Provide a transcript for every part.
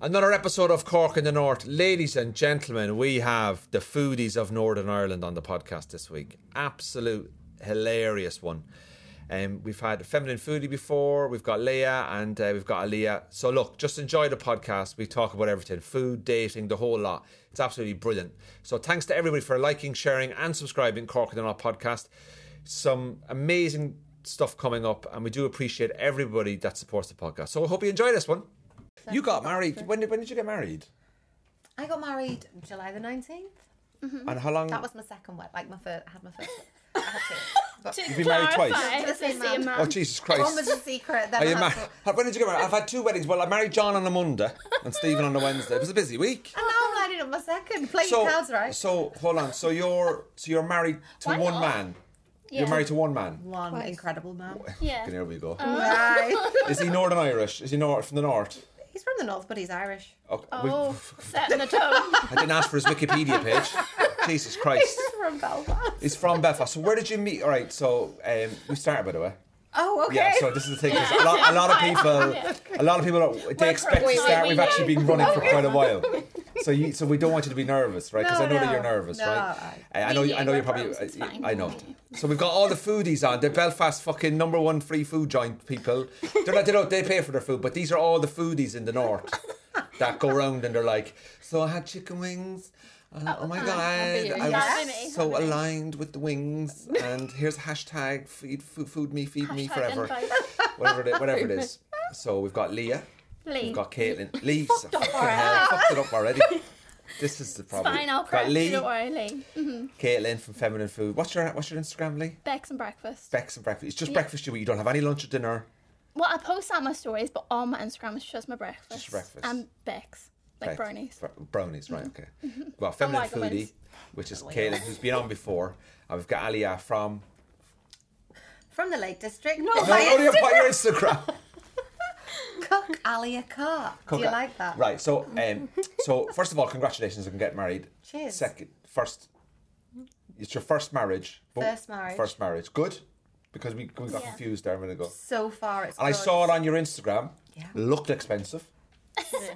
Another episode of Cork in the North. Ladies and gentlemen, we have the Foodies of Northern Ireland on the podcast this week. Absolute hilarious one. We've had a feminine foodie before, we've got Leah and we've got Aliyah. So look, just enjoy the podcast. We talk about everything, food, dating, the whole lot. It's absolutely brilliant. So thanks to everybody for liking, sharing and subscribing Cork in the North podcast. Some amazing stuff coming up and we do appreciate everybody that supports the podcast. So I hope you enjoy this one. You got married. When did you get married? I got married July the 19th. Mm-hmm. And how long? That was my second wedding. Like I had my first. I had two. But you've been married twice? To the same man. Oh, Jesus Christ. One was a secret. Then When did you get married? I've had two weddings. Well, I married John on a Monday and Stephen on a Wednesday. It was a busy week. And now I'm lining up my second. Play your cards right. So, hold on. So you're married to one man? Yeah. You're married to one man? One incredible man. Yeah. Here we go. Right. Is he Northern Irish? Is he from the North? He's from the North, but he's Irish. Oh, setting the tone. I didn't ask for his Wikipedia page. Jesus Christ. He's from Belfast. He's from Belfast. So where did you meet? All right, so we started, by the way. Oh, okay. Yeah, so this is the thing. A lot of people, they expect to start. We've actually been running for quite a while. So we don't want you to be nervous, right? Because I know that you're nervous, right? I know you're probably. I know. So we've got all the foodies on. The Belfast fucking #1 free food joint people. They pay for their food, but these are all the foodies in the north that go around and they're like, so I had chicken wings. Oh my God, I was so aligned with the wings. And here's a hashtag, food me, feed me forever. Whatever it is. So we've got Leah. We've got Caitlin. Lee, fucked it up already. This is the problem. It's fine, I'll correct you, don't worry, Lee. Mm-hmm. Caitlin from Feminine Food. What's your Instagram, Lee? Bex and Breakfast. Bex and Breakfast. It's just breakfast you eat. You don't have any lunch or dinner. Well, I post on my stories, but on my Instagram it's just my breakfast. Just breakfast. And Bex. Like brownies. Brownies, right, okay. Well, Feminine Foodie, which is Caitlin, who's been on before. And we've got Aliyah from the Lake District. No, only about your Instagram. Cook Aliyah Cook. Do you like that? Right, so first of all, congratulations on getting married. Cheers. It's your first marriage. First marriage. Good? Because we got confused there a minute ago. So far it's And good. I saw it on your Instagram. Yeah. Looked expensive.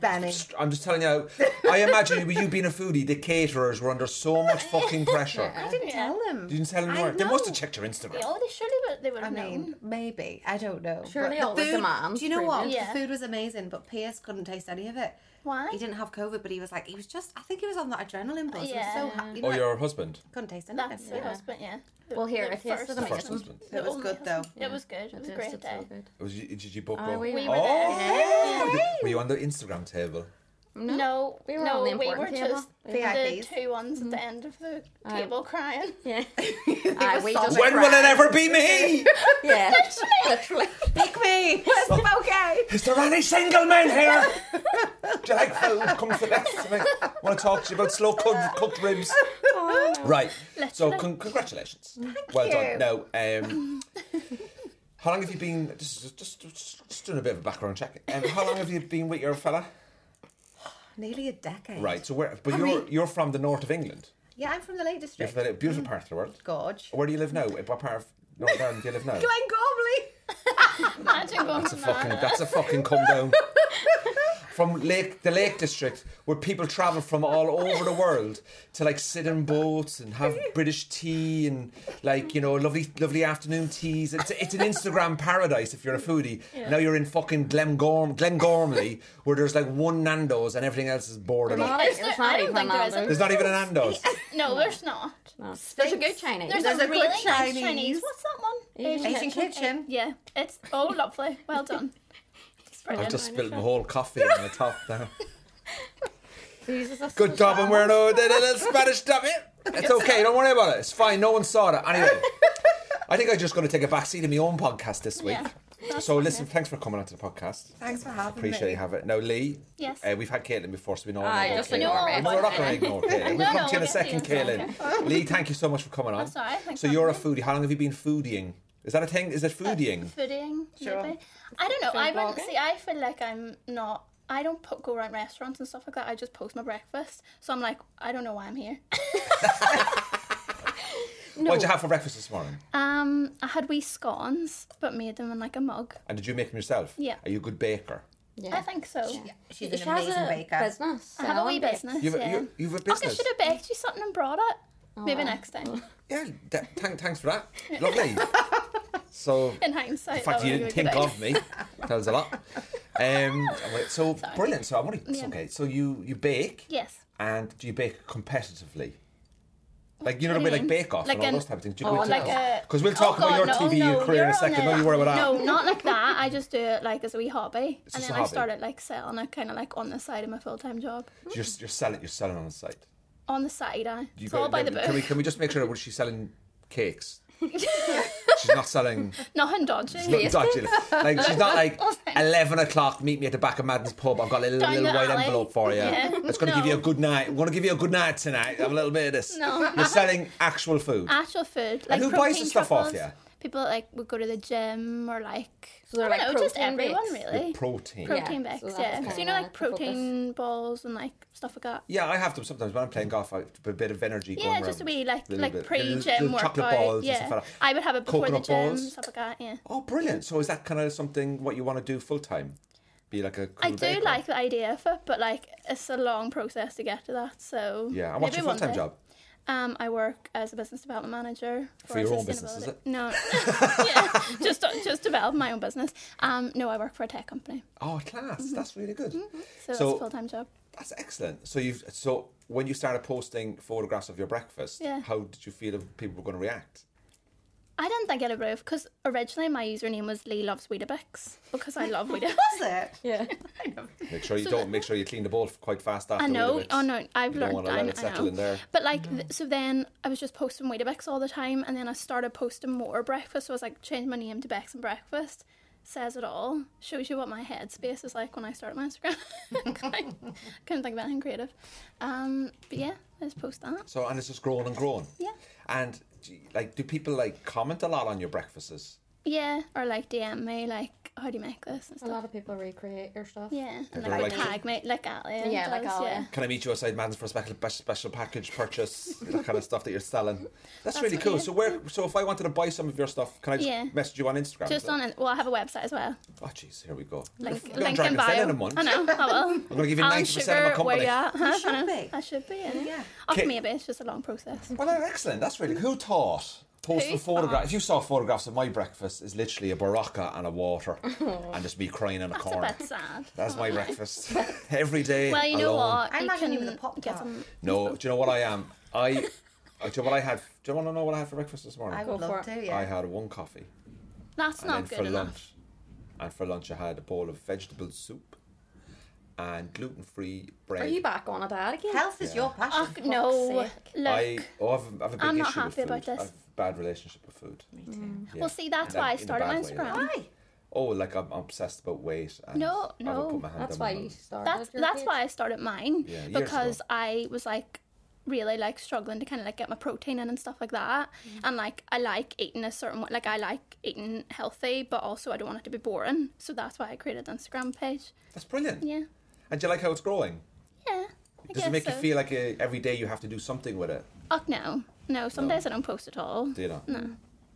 Benny. I'm just telling you, I imagine with you being a foodie, the caterers were under so much fucking pressure. I didn't tell them. You didn't tell them you weren't? They must have checked your Instagram. Yeah, they would have known. Maybe. I don't know. Surely all the demands. Do you know what? Yeah. The food was amazing, but Pierce couldn't taste any of it. Why? He didn't have COVID, but I think he was on that adrenaline buzz. Yeah. He was so happy. Your husband? Couldn't taste anything. That's your husband, yeah. Well, here, it tasted First husband. It was good, though. It was good. It was a great day. Did you both go? We were there. Were you on the Instagram table? No, we were on the important table. Just the two ones at the end of the table crying. Yeah. When will it ever be me? Yeah, literally. Pick me. Where's the bouquet? Is there any single men here? Do you like food? Come for this. I want to talk to you about slow cooked ribs. Oh. Right. So congratulations. Well done. Now, how long have you been? Just doing a bit of a background check. How long have you been with your fella? Nearly a decade. Right. So you're from the north of England. Yeah, I'm from the Lake District. You're from the beautiful part of the world. Gorge. Where do you live now? What part of Northern Ireland do you live now? Glengormley. Imagine going That's a fucking come down. From the Lake District, where people travel from all over the world to like sit in boats and have British tea and lovely afternoon teas. It's an Instagram paradise if you're a foodie. Yeah. Now you're in fucking Glengormley, where there's like one Nando's and everything else is boarded up. There's not even a Nando's. No, there's not. No. There's a good Chinese. There's a really nice Chinese. What's that one? Asian Kitchen. Yeah, it's lovely. Well done. I've just spilled my whole coffee on the top now. Jesus, good job, I'm wearing a little Spanish stuff here. It's okay, don't worry about it. It's fine, no one saw that. Anyway, I think I'm just going to take a back seat in my own podcast this week. Yeah, so listen, thanks for coming onto the podcast. Thanks for having me. Appreciate you have it. Now, Lee, we've had Caitlin before, so we know. Just ignore me. We're not going to ignore Caitlin. We'll come to you in a second, Caitlin. Lee, thank you so much for coming on. That's all right. So you're a foodie. How long have you been foodieing? Is that a thing? Is it foodieing? Foodieing, sure. Maybe. I don't know. I feel like I'm not. I don't go around restaurants and stuff like that. I just post my breakfast. So I'm like, I don't know why I'm here. What did you have for breakfast this morning? I had wee scones, but made them in like a mug. And did you make them yourself? Yeah. Are you a good baker? I think so. She's an She has amazing a baker. business. I have a wee business. You've yeah. a I business. should have baked you something and brought it. Maybe next time. Yeah, thanks for that. Lovely. So, In hindsight, the fact that you would didn't be a good think of me tells a lot. So Sorry. brilliant. So I'm only okay. So you bake, Yes. and do you bake competitively? Like you know What what I do mean, you like Bake Off Like and all an- those type of things. Do Oh, you like a... Because we'll talk about your TV career in a second. Don't you worry about that. No, not like that. I just do it like as a wee hobby. It's And just then a I hobby. started like selling it kind of like on the side of my full-time job. You're selling on the site. On the side, You it's go- all by the book. Can we just make sure that she's selling cakes? She's not selling. Nothing dodgy. Not dodgy. Like she's not like 11 o'clock. Meet me at the back of Madden's pub. I've got a Down little the white alley. envelope for you. Yeah. It's going to give you a good night. I'm going to give you a good night tonight. Have a little bit of this. No. You're selling actual food. Actual food. Like And who buys the protein stuff off truffles. you? People like would go to the gym or like So they're I don't like know, just protein everyone bakes? really. Protein. Protein Yeah, bakes, so that's yeah. kinda So you know like the focus. protein balls and like stuff like that. Yeah, I have them sometimes when I'm playing golf. I have a bit of energy going Yeah, around. just a wee like Little bit. pre-gym Little workout. chocolate balls and yeah, stuff like that. I would have it before Coconut the gym, balls. stuff like that. Yeah, Oh, brilliant. So is that kind of something what you want to do full time? Be like a cool I do baker? like the idea of it, but like it's a long process to get to that. So Yeah, and what's maybe your one full time day. job? I work as a business development manager For your own business, is sustainability. it? No, yeah, just develop my own business. No, I work for a tech company, Oh, class. Mm-hmm. That's really good. so, it's So- a full time job. That's excellent. So when you started posting photographs of your breakfast, Yeah. how did you feel people were going to react? I didn't think I'd approve because originally my username was Lee Loves Weetabix because I love Weetabix. Was it? Yeah. Make sure you So don't. Make sure you clean the bowl quite fast after. I know. Weetabix. Oh no, I've You don't learned. want to let it settle know. in there. But like, so then I was just posting Weetabix all the time, and then I started posting more breakfast. So I was like, changed my name to Bex and Breakfast. Says it all. Shows you what my headspace is like when I start my Instagram. Couldn't think of anything creative. But yeah, I just post that. So and it's just grown and grown. Yeah. And do people like comment a lot on your breakfasts? Yeah, or like DM me like, how do you make this and A stuff. lot of people recreate your stuff. Yeah, and they're like would like- tag me like Ali. Yeah, like does, Ali. yeah. Can I meet you outside Madden's for a special package purchase? That kind of stuff that you're selling. That's really what- cool. yeah. So if I wanted to buy some of your stuff, can I just Yeah. message you on Instagram? Just on it. Well, I have a website as well. Oh jeez, here we go. Link You're in Dragon's Den bio. in a month. I know. I will. I'm going to give you Alan 90% of Sugar, my where company. you at? Huh? should I know. be. I should be. Yeah. Yeah. Off Okay. maybe it's just a long process. Well, excellent. That's really who taught. Posting Who photographs. thought? If you saw photographs of my breakfast, is literally a baraka and a water, and just me crying in a That's a corner. bit sad. That's my breakfast every day. Well, you know alone. what? I You imagine you can with a pop get tart. some. No, do you know what I am? Do you know what I had? Do you want to know what I had for breakfast this morning? I Go would love for to, it. yeah. I had one coffee, That's and not then good for enough. lunch, I had a bowl of vegetable soup and gluten-free bread. Are you back on a diet again? Health is Yeah. your passion. Oh, for fuck's no. sake. Look. I've a big I'm not issue with happy food. about this. I have a bad relationship with food. Me too. Yeah. Well, see, that's In a- why I in a started my bad way, Instagram. Why? Oh, like I'm obsessed about weight. And No, I would put no. my hand That's on my why mouth. you started your That's page? why I started mine Yeah, years because ago. I was like really like struggling to kind of like get my protein in and stuff like that, and like I like eating a certain way. Like I like eating healthy, but also I don't want it to be boring. So that's why I created the Instagram page. That's brilliant. Yeah, And do you like how it's growing? yeah. I Does guess it make so. you feel like every day you have to do something with it? Oh no. Some No. days I don't post at all. Do you know? No.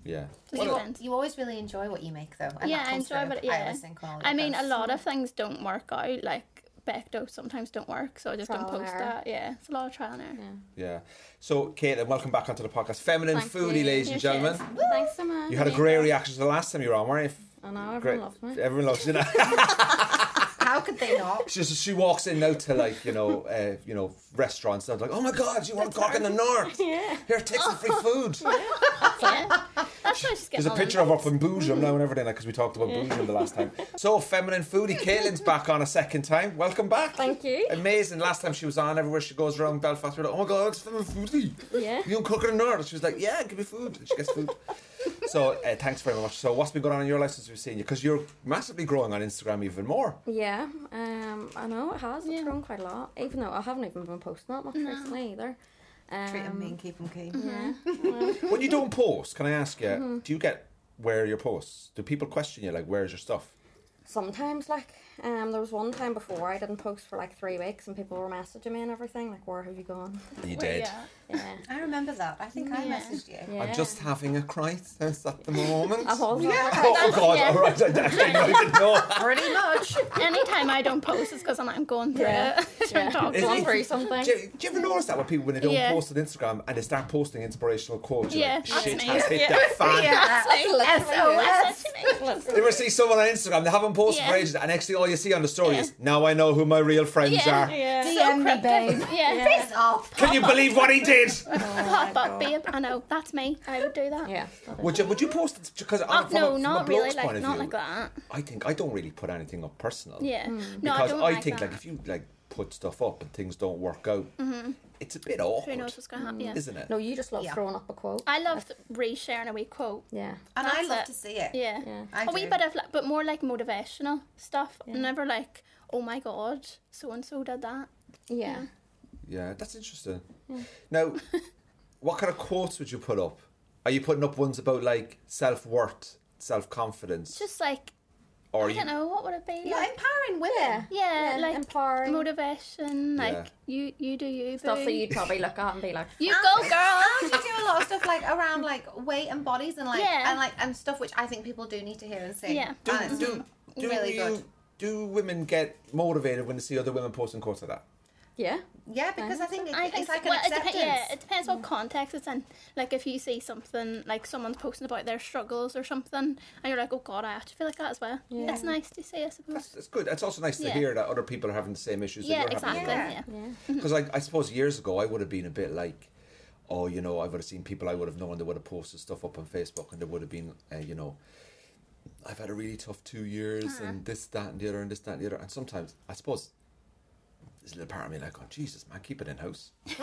Yeah. Just Well, depends. You always really enjoy what you make, though. And Yeah, that I comes enjoy through. it, yeah. I always think all I mean, a posts. lot of things don't work out. Like baked dough sometimes don't work, so I just don't Trial and post error. that. Yeah, it's a lot of trial and error. Yeah. So, Caitlin, welcome back onto the podcast. Feminine Thank Foodie, you. ladies and Here she gentlemen. is. Thanks so much. You had a great reaction to the last time you were on, weren't you? I know, Great. everyone loves me. Everyone loves you. How could they not? She walks in now to like restaurants. They're like, oh my God, you want Cork in the North? Yeah. Here, take some free food. Yeah, that's why she's getting There's a all picture the of her from Boojum now and everything, because we talked about Boojum the last time. So, Feminine Foodie, Caitlin's back on a second time. Welcome back. Thank you. Amazing. Last time she was on, everywhere she goes around Belfast, we're like, oh my God, it's Feminine Foodie. Yeah. You don't cook in the North. She was like, yeah, give me food. And she gets food. So, thanks very much. So, what's been going on in your life since we've seen you? Because you're massively growing on Instagram even more. Yeah, I know it has. It's Yeah. grown quite a lot. Even though I haven't even been posting that much recently either. Treat them mean, keep them keen. Yeah. When you don't post, can I ask you, do you get where are your posts? Do people question you, like, where's your stuff? Sometimes, like, There was one time before I didn't post for like 3 weeks and people were messaging me and everything, like, where have you gone? You did. Yeah. I remember that. I think I messaged you. Yeah. I'm just having a crisis at the moment. I was Oh God! Yeah. All right, I didn't know that. Pretty much. Anytime I don't post, it's because I'm going through it. Going through something. Do you ever notice that when people, when they don't Yeah. post on Instagram and they start posting inspirational quotes, you're Yeah, like, that's shit me. has hit Yeah. the fan. SOS. You ever see someone on Instagram, they haven't posted for ages, and next thing all you see on the story is, now I know who my real friends are. DM me, babe. Yeah. Piss off. Can you believe what he did? Hot butt babe. I know, that's me. I would do that. Yeah. Would you post it? Because No, not really. point Like, of not view, like that. I think I don't really put anything up personal. Yeah. No, Because I don't I like think that. like if you like put stuff up and things don't work out, it's a bit awkward, Who knows what's going to happen? Yeah. isn't it? No, you just love Yeah. throwing up a quote. I love re-sharing a wee quote. Yeah. And I That's love it. to see it. Yeah. I A wee do. bit of, but more like motivational stuff. Never like, oh my god, so and so did that. Yeah. Yeah, that's interesting. Now, what kind of quotes would you put up? Are you putting up ones about like self-worth, self-confidence, Just like, or I don't know, what would it be? Yeah, Like, empowering women. yeah, like empowering motivation. Like Yeah. you do you. stuff boo. that you'd probably look at and be like, You go, girl. And you do a lot of stuff like around like weight and bodies and like Yeah. and stuff which I think people do need to hear and see. Yeah. And it's really good. Do women get motivated when they see other women posting quotes like that? yeah. Yeah, because I think I think it's like well, an acceptance. it depends what context it's in. Like if you see something like someone's posting about their struggles or something, and you're like, oh god, I actually feel like that as well. Yeah. It's nice to see, I suppose. That's good. It's also nice to Yeah. hear that other people are having the same issues Yeah, that you're having. exactly. Yeah. Yeah. Because I suppose years ago I would have been a bit like, oh, you know, I would have seen people I would have known that would have posted stuff up on Facebook, and there would have been, you know, I've had a really tough 2 years, and this, that, and the other, and this, that, and the other. And sometimes I suppose there's a little part of me like, oh Jesus, man, keep it in house. Keep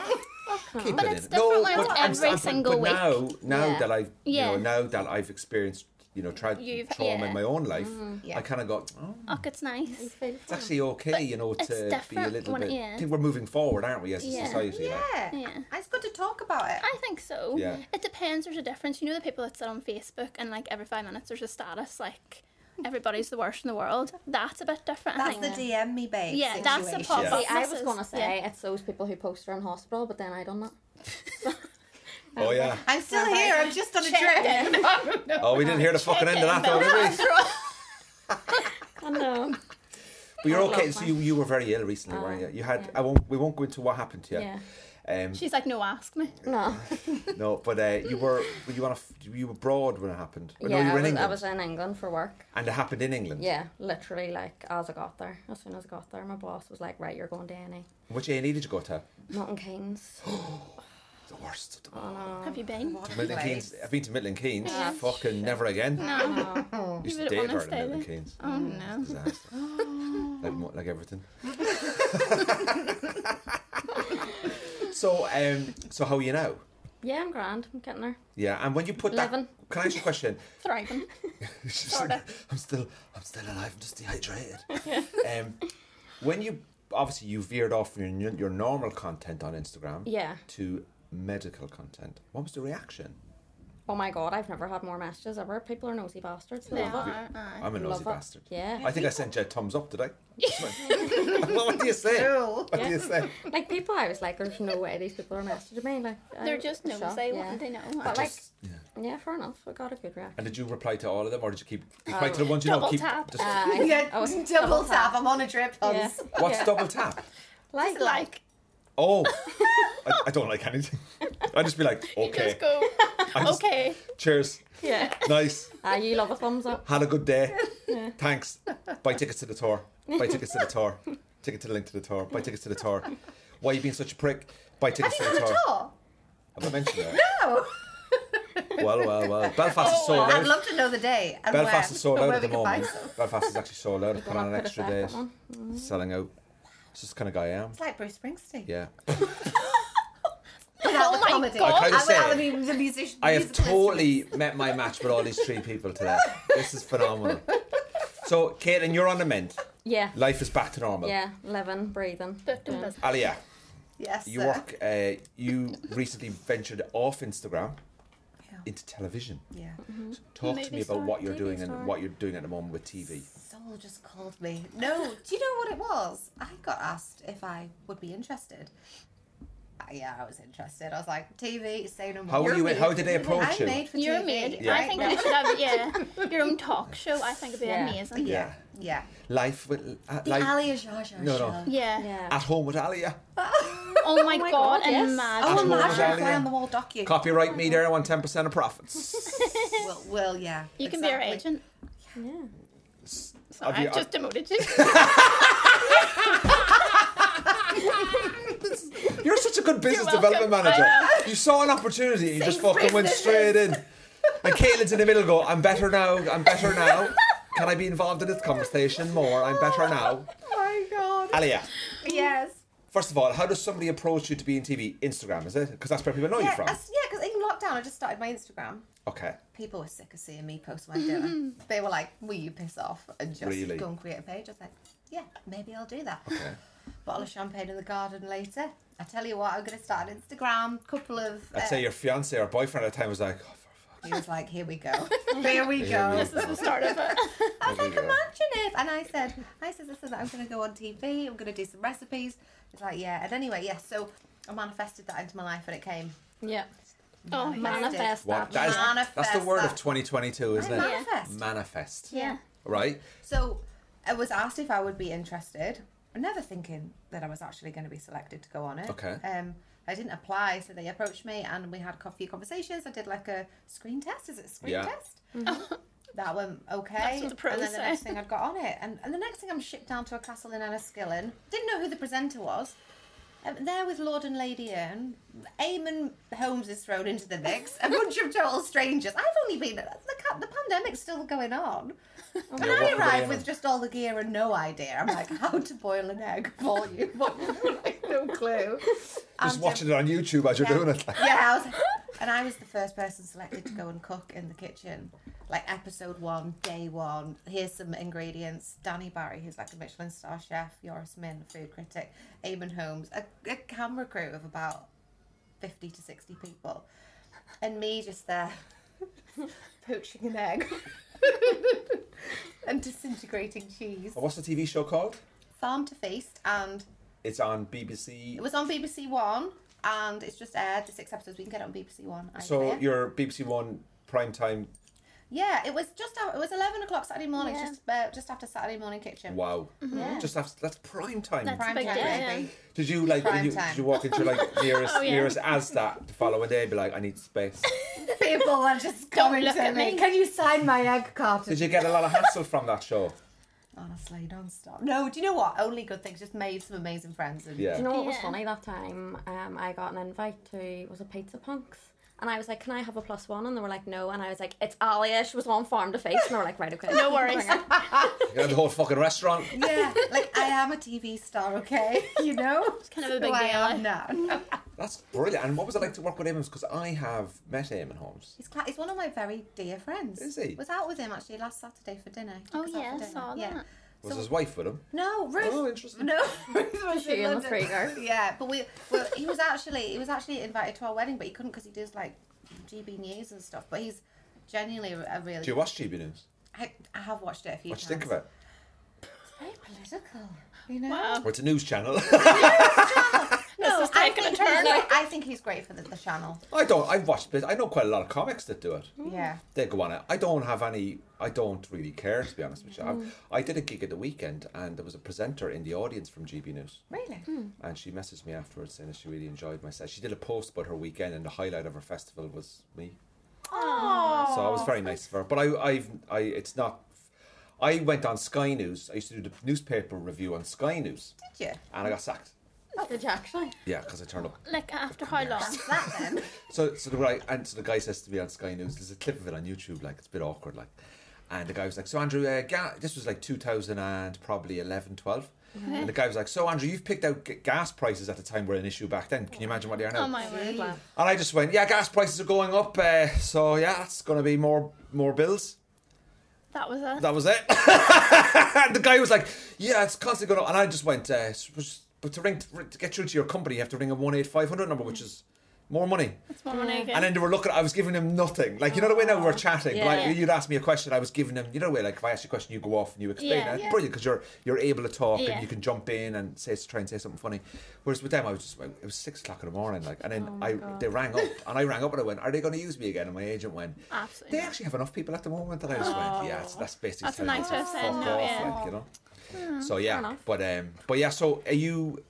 But it it's in. different when it's I'm- every I'm- single but week. now Yeah. that I've, you Yeah. know, now that I've experienced, you know, trauma in my own life, Yeah. I kind of got, oh, Oh, it's nice. it's actually okay, you know, it's to be a different little when bit. yeah. I think we're moving forward, aren't we, as a Yeah. society? Like? Yeah. Yeah. It's good to talk about it. I think so. Yeah. It depends. There's a difference. You know the people that sit on Facebook and like every 5 minutes there's a status like everybody's the worst in the world. That's a bit different. I That's think. the DM me babe. Yeah, that's the situation. pop-up. See, I This was is- going to say yeah. it's those people who post her in hospital, but then I done that. Oh yeah. I'm still here. I'm just on a trip. Oh, we didn't hear the fucking end of that though, did we? I know. But you're I okay. love So mine. you were very ill recently, weren't you? You had. yeah. We won't go into what happened to you. Yeah. She's like, no, ask me. No. No, but you were abroad when it happened. Or Yeah, no, you were in I England. was in England for work. And it happened in England. Yeah, literally, like, as I got there. As soon as I got there, my boss was like, right, you're going to A&E. Which A&E did you go to? Milton Keynes. The worst. Oh, no. Have you been? Milton Keynes. I've been to Milton Keynes. Yeah. Fucking never again. No. Used You to wouldn't date wanna her in stay Milton there. Keynes. Oh no. Disaster. like everything. So how are you now? Yeah, I'm grand. I'm getting there. Yeah, and when you put Living. that, can I ask you a question? Thriving. Sorta. I'm still alive. I'm just dehydrated. When you obviously you veered off from your normal content on Instagram, Yeah. to medical content. What was the reaction? Oh my god, I've never had more messages ever. People are nosy bastards. They Love it. are. Aye. I'm a nosy Love it. bastard. Yeah. I think I sent you a thumbs up, did I? What do you say? Cool. What do you say? Like, people, I was like, there's no way these people are messaging me. Like, They're just was shocked, nosy. yeah. What they know? But, like, Yeah. yeah, fair enough. I got a good reaction. And did you reply to all of them, or did you keep reply to the ones you double know? Keep tap. just Yeah, I was double tap. I'm on a trip. Yeah. what's Yeah. double tap? Like, Like, Oh, I don't like anything. I just be like, you okay, just go, I just- okay. cheers, yeah. nice, You love a thumbs up. had a good day, thanks. Buy tickets to the tour. Buy tickets to the tour. Ticket to the link to the tour. Buy tickets to the tour. Why are you being such a prick? Buy Have tickets you to done the a tour. tour? Have I mentioned that? No. Well. Belfast is sold I'd out. love to know the day. And Belfast where, is sold and out where at the we can buy moment. some. Belfast is actually sold out. I've put on an Put a extra second date. one. Selling out. It's just the kind of guy I am. It's like Bruce Springsteen. Yeah. Without the my comedy. God. I kinda Without say, the musician. I have musical totally met my match with all these three people today. This is phenomenal. So, Caitlin, you're on the mend. Yeah. Life is back to normal. Yeah. Living, breathing. Booked and Yeah. busy. Alia, Yes. you work. You recently ventured off Instagram. Yeah. into television. Yeah. So talk to Movie me about star, what you're TV doing star. and what you're doing at the moment with TV. Someone just called me. No, do you know what it was? I got asked if I would be interested. Yeah, I was interested. I was like, TV, say no more. How did they approach I'm you? made for You're TV. made. Yeah. I think you should have your own talk show. I think it'd be Yeah. amazing. Yeah. Yeah. Life with The Alia Jar Jar No, no. show. Yeah. Yeah. At home with Alia. Oh my god! God, yes. Imagine. Oh, At home with imagine a Alia. fly on the wall docu. Copyright me there. I want 10% of profits. Well, yeah. You can be our exactly. agent. Yeah. Sorry, Have you- I've just demoted you. You're such a good business You're welcome. development manager. I You saw an opportunity and you just Same fucking went businesses. straight in. And Caitlin's in the middle go, I'm better now. Can I be involved in this conversation more? I'm better now. Oh my god. Alia, Yes. first of all, how does somebody approach you to be in TV? Instagram, is it? Because that's where people know you from. Because in lockdown, I just started my Instagram. Okay. People were sick of seeing me post my dinner. They were like, will you piss off and just Really? go and create a page? I was like, yeah, maybe I'll do that. Okay. Bottle of champagne in the garden later. I tell you what, I'm going to start an Instagram. Couple of... I'd say your fiance or boyfriend at the time was like, oh, for He was like, here we go. Here we Here go. we This is the start of it. I was There like, we go. imagine if... And I said, listen, I'm going to go on TV. I'm going to do some recipes. It's like, yeah. And anyway, yes. So I manifested that into my life and it came. Yeah. Oh, Manifest What? that. That's the word of Manifest 2022, isn't it? Manifest. Manifest. Yeah. Right? So I was asked if I would be interested. Never thinking that I was actually going to be selected to go on it. Okay. I didn't apply, so they approached me and we had a few conversations. I did like a screen test. Is it a screen Yeah. test? That went okay. That's what the pros and then the say. next thing I'd got on it. And the next thing I'm shipped down to a castle in Enniskillen. Didn't know who the presenter was. There with Lord and Lady Ern. Eamon Holmes is thrown into the mix. A bunch of total strangers. I've only been... The pandemic's still going on. And You're I working arrived with with just all the gear and no idea. I'm like, how to boil an egg for you. Like, no clue. Just And, watching it on YouTube as you're doing it. yeah, I was the first person selected to go and cook in the kitchen. Like episode 1, day 1. Here's some ingredients. Danny Barry, who's like a Michelin star chef. Yoris Min, food critic. Eamon Holmes. A camera crew of about 50 to 60 people. And me just there poaching an egg. And disintegrating cheese. What's the TV show called? Farm to Feast, and It's on BBC. it was on BBC One, and it's just aired the 6 episodes. We can get it on BBC One. So either way. your BBC One prime time. Yeah, it was just it was 11 o'clock Saturday morning, Yeah. just after Saturday morning kitchen. Wow. Yeah. Just that's prime time. That's Prime a big time, deal, baby. yeah. Did you like? Prime Did time. you walk into like nearest Oh, yeah. nearest Asda the following day? And be like, I need space. People are just Don't coming look to at me. me. Can you sign my egg carton? Did you get a lot of hassle from that show? Honestly, don't stop. No, do you know what? Only good things. Just made some amazing friends. And Yeah. Do you know what was Yeah. funny that time? I got an invite to, was it Pizza Punks? And I was like, can I have a +1? And they were like, no. And I was like, it's Alia. She was on Farm to Face. And they were like, right, okay. No worries. You got the whole fucking restaurant. Yeah, like I am a TV star, okay? You know? It's kind of a big I deal, am now. That's brilliant. And what was it like to work with Eamon? Because I have met Eamon Holmes. He's one of my very dear friends. Is he? Was out with him actually last Saturday for dinner. Took Oh us out yeah, for I dinner. saw Yeah. that. Was So- his wife with him? No, Ruth. Oh, interesting. No, Ruth was She in and the London. Frigger. Yeah, but he was actually invited to our wedding, but he couldn't because he does like GB News and stuff. But he's genuinely a really. Do you watch GB News? I have watched it a few What do you times. think of it? It's very political, you know. Wow. Well, it's a news channel. This is I taking a think turn. I think he's great for the channel. I've watched it. I know quite a lot of comics that do it. Yeah. They go on it. I don't really care, to be honest with you. I did a gig at the weekend and there was a presenter in the audience from GB News. Really. And she messaged me afterwards saying that she really enjoyed my set. She did a post about her weekend and the highlight of her festival was me. Oh. So I was very nice of her. But it's not... I went on Sky News. I used to do the newspaper review on Sky News. Did you? And I got sacked. Did you actually? Yeah, because I turned up. Like after how long? What's that then? So the guy says to me on Sky News, there's a clip of it on YouTube, like, it's a bit awkward, like. And the guy was like, so Andrew, this was like 2000 and probably 11, 12. Okay. And the guy was like, so Andrew, you've picked out gas prices at the time were an issue back then. Can you imagine what they are now? Oh my word. Gee. And I just went, yeah, gas prices are going up. So yeah, it's going to be more bills. That was it. That was it. And the guy was like, yeah, it's constantly going up. And I just went, but to get through to your company, you have to ring a 18500 number, which is More money. It's more money again. And then they were looking, I was giving them nothing. Like, you know the way now we're chatting, Yeah, but yeah. you'd ask me a question, I was giving them, you know the way, like, if I ask you a question, you go off and you explain Yeah. it. It's brilliant, because you're able to talk Yeah. and you can jump in and try and say something funny. Whereas with them, it was 6 o'clock in the morning, like, and then they rang up, and I rang up and I went, are they going to use me again? And my agent went, Absolutely. they actually have enough people at the moment. And I just went, yeah, that's basically That's a telling nice you to way of fuck saying off, no, yeah. like, you know. So yeah, enough. but yeah. So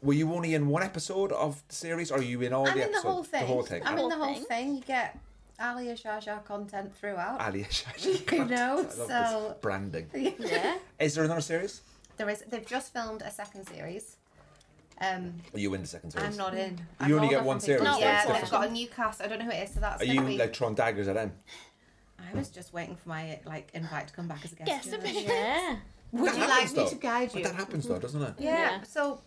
were you only in one episode of the series, or are you in all I'm the in the episodes? whole thing. The whole thing. I'm in the Whole whole thing. thing. You get Ali Shah content throughout. Ali, You know, I love so this branding. Yeah. Is there another series? they've just filmed a second series. Are you in the second series? I'm not in. You I'm only all get one different series. people. No, Yeah, it's they've different. got a new cast. I don't know who it is, so that's. Are gonna you be... like throwing daggers at them? I was just waiting for my invite to come back as a guest. Guest judge. appearance. Yeah. Would That you happens, like me though. to guide you? But that happens though, doesn't it? Yeah. Yeah. So,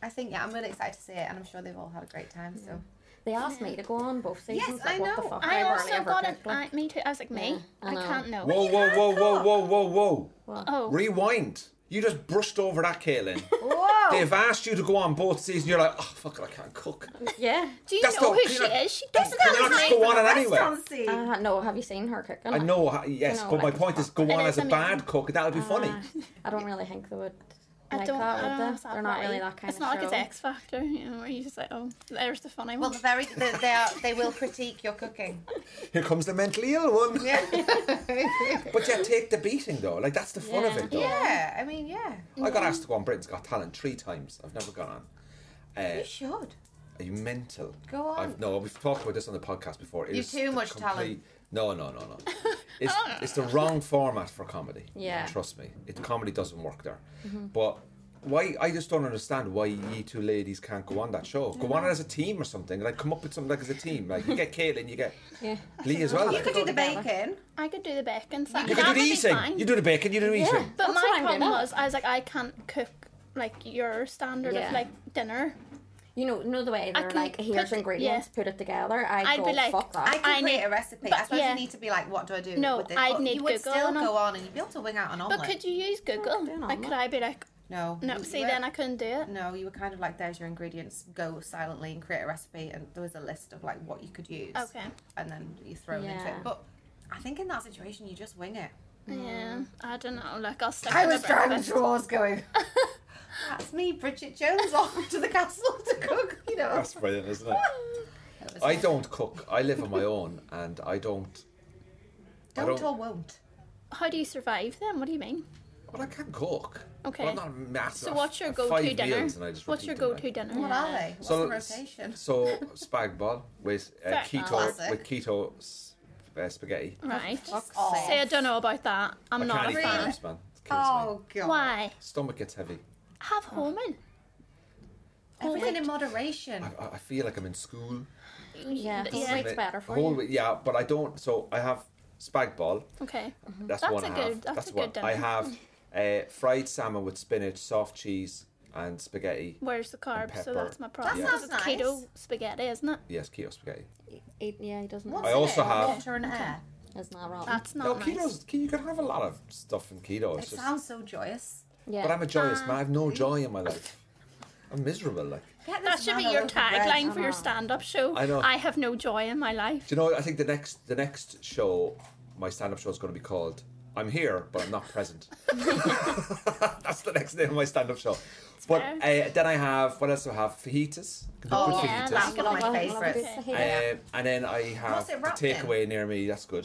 I think I'm really excited to see it, and I'm sure they've all had a great time. So. They asked me to go on both seasons. Yes, like, I what the know. fuck? I barely also ever got clicked, like. me too. I was like, me? Yeah, I I know. can't know. Whoa! Oh. Rewind. You just brushed over that, Caitlin. Whoa! They've asked you to go on both seasons. You're like, oh fuck it, I can't cook. Yeah. Do you That's know not- who can she you not- is? She doesn't Can you have not a just name. go on it anyway? No, have you seen her cooking? I know, yes, You know, but my like, point is, go It on is as a amazing. bad cook, and that would be funny. I don't really think they would I like don't, that, I would don't they? know if They're not really that kind It's of not show. like it's X Factor, you know, where you just like, oh, there's the funny Well, one. they will critique your cooking. Here comes the mentally ill one. Yeah. But yeah, take the beating though. Like, that's the fun of Yeah. it though. Yeah. I mean, yeah. I got asked to go on Britain's Got Talent 3 times. I've never gone on. You should. Are you mental? Go on. No, we've talked about this on the podcast before. It You've is too the much talent. No. It's the wrong format for comedy. Yeah. Trust me. Comedy doesn't work there. But why? I just don't understand why you two ladies can't go on that show. Go on it as a team or something. Like, come up with something like as a team. Like, you get Caitlin, you get Yeah. Lee as well. You Like. could do the together. bacon. I could do the bacon side. You That could do would the be eating. fine. You do the bacon, you do the eating. But That's my what I'm problem good at. was, I was like, I can't cook like your standard Yeah. of like dinner. You know the way I they're can like, here's put- ingredients, put it together. I'd I'd go, be like, fuck that. I could I create need- a recipe. but I suppose yeah. you need to be like, what do I do No, with this? I'd But need you would Google still and go on and you'd be able to wing out an But omelette. could you use Google? do an Like, could omelette. I be like, No. no, you see, were- then I couldn't do it. No, you were kind of like, there's your ingredients, go silently and create a recipe, and there was a list of like what you could use. Okay. And then you throw it into Yeah. it. But I think in that situation, you just wing it. Yeah, I don't know. Like, I'll stick I with was the driving breakfast. towards going, that's me, Bridget Jones, off to the castle to cook, you know. That's brilliant, isn't it? It was I fun. don't cook. I live on my own, and I don't. Don't or won't. How do you survive then? What do you mean? Well, I can cook. Okay. Well, I'm not a massive. So what's your I've go-to 5 dinner? meals and I just What's your repeat them, go-to like. dinner? What are they? What's So- the rotation? So spag bol with Fair keto enough. spaghetti. Right. Fuck's sake. See, I don't know about that. I'm I not can't a eat fan. carbs, man. It kills me. Oh, God. Why? Stomach gets heavy. Have homing. Everything in moderation. I feel like I'm in school. Yeah, whole Yeah. wheat's better for Whole you. wheat, yeah, but I don't. So I have spag bol. Okay. That's That's one a I good- have. that's a one. good I dinner. have fried salmon with spinach, soft cheese, and spaghetti. Where's the carbs? So pepper. that's my problem. That Because sounds it's keto nice. spaghetti, isn't it? Yes, keto spaghetti. Yeah, he doesn't. What's I in also it? have- Water and air. It's not wrong. That's No, not nice. keto's. You can have a lot of stuff in keto. It It's just, sounds so joyous. Yeah. but I'm a joyous man. I have no joy in my life. I'm miserable. Like, Get That this should be man a your loaf of bread. tagline for your know. stand-up show. I know. I have no joy in my life. do you know? I think the next show, my stand-up show is going to be called "I'm Here, but I'm Not Present." That's the next name of my stand-up show. But then I have, what else do I have? Fajitas. Can do Oh, good yeah, fajitas. That's one of my Love it, favourites. love it. And then I have What's it the wrapped in? takeaway near me. That's good.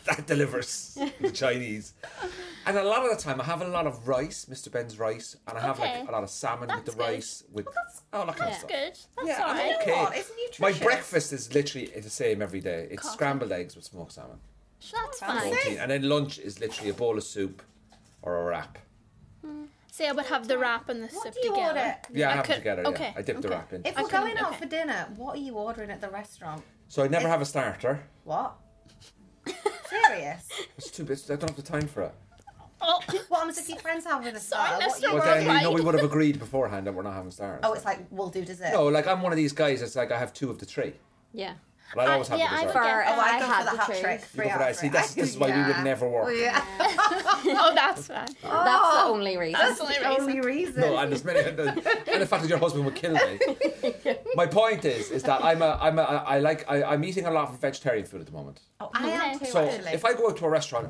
that delivers the Chinese. And a lot of the time, I have a lot of rice, Mr. Ben's rice, and I have Okay. like a lot of salmon with That's the good. rice, with all that kind of That's stuff. good. That's Yeah, I'm alright. okay. What? It's nutritious. My breakfast is literally the same every day. It's Coffee. scrambled eggs with smoked salmon, That's Fancy. fine. protein, and then lunch is literally a bowl of soup or a wrap. See, I would have the wrap and the What soup do you together. order? Yeah, I I have them could- together. okay, Yeah, I dip the okay. wrap in. If I we're couldn't- going out okay. for dinner, what are you ordering at the restaurant? So I never have a starter. What? Serious? It's too bit. I don't have the time for it. Oh, What happens if your friends having a Sorry, starter? What Mr. you But World then ordering? we would have agreed beforehand that we're not having starters. Oh, it's like, we'll do dessert. No, like I'm one of these guys. It's like I have 2 of the 3. Yeah. And I'd always have the dessert. I go for the hot choose. trick. You go for that. See, this is why we would never work. Yeah. Oh, that's right. That's the only reason. That's the only reason. No, and there's many, and the fact that your husband would kill me. My point is that I'm eating a lot of vegetarian food at the moment. Oh, I am too, So actually. if I go out to a restaurant,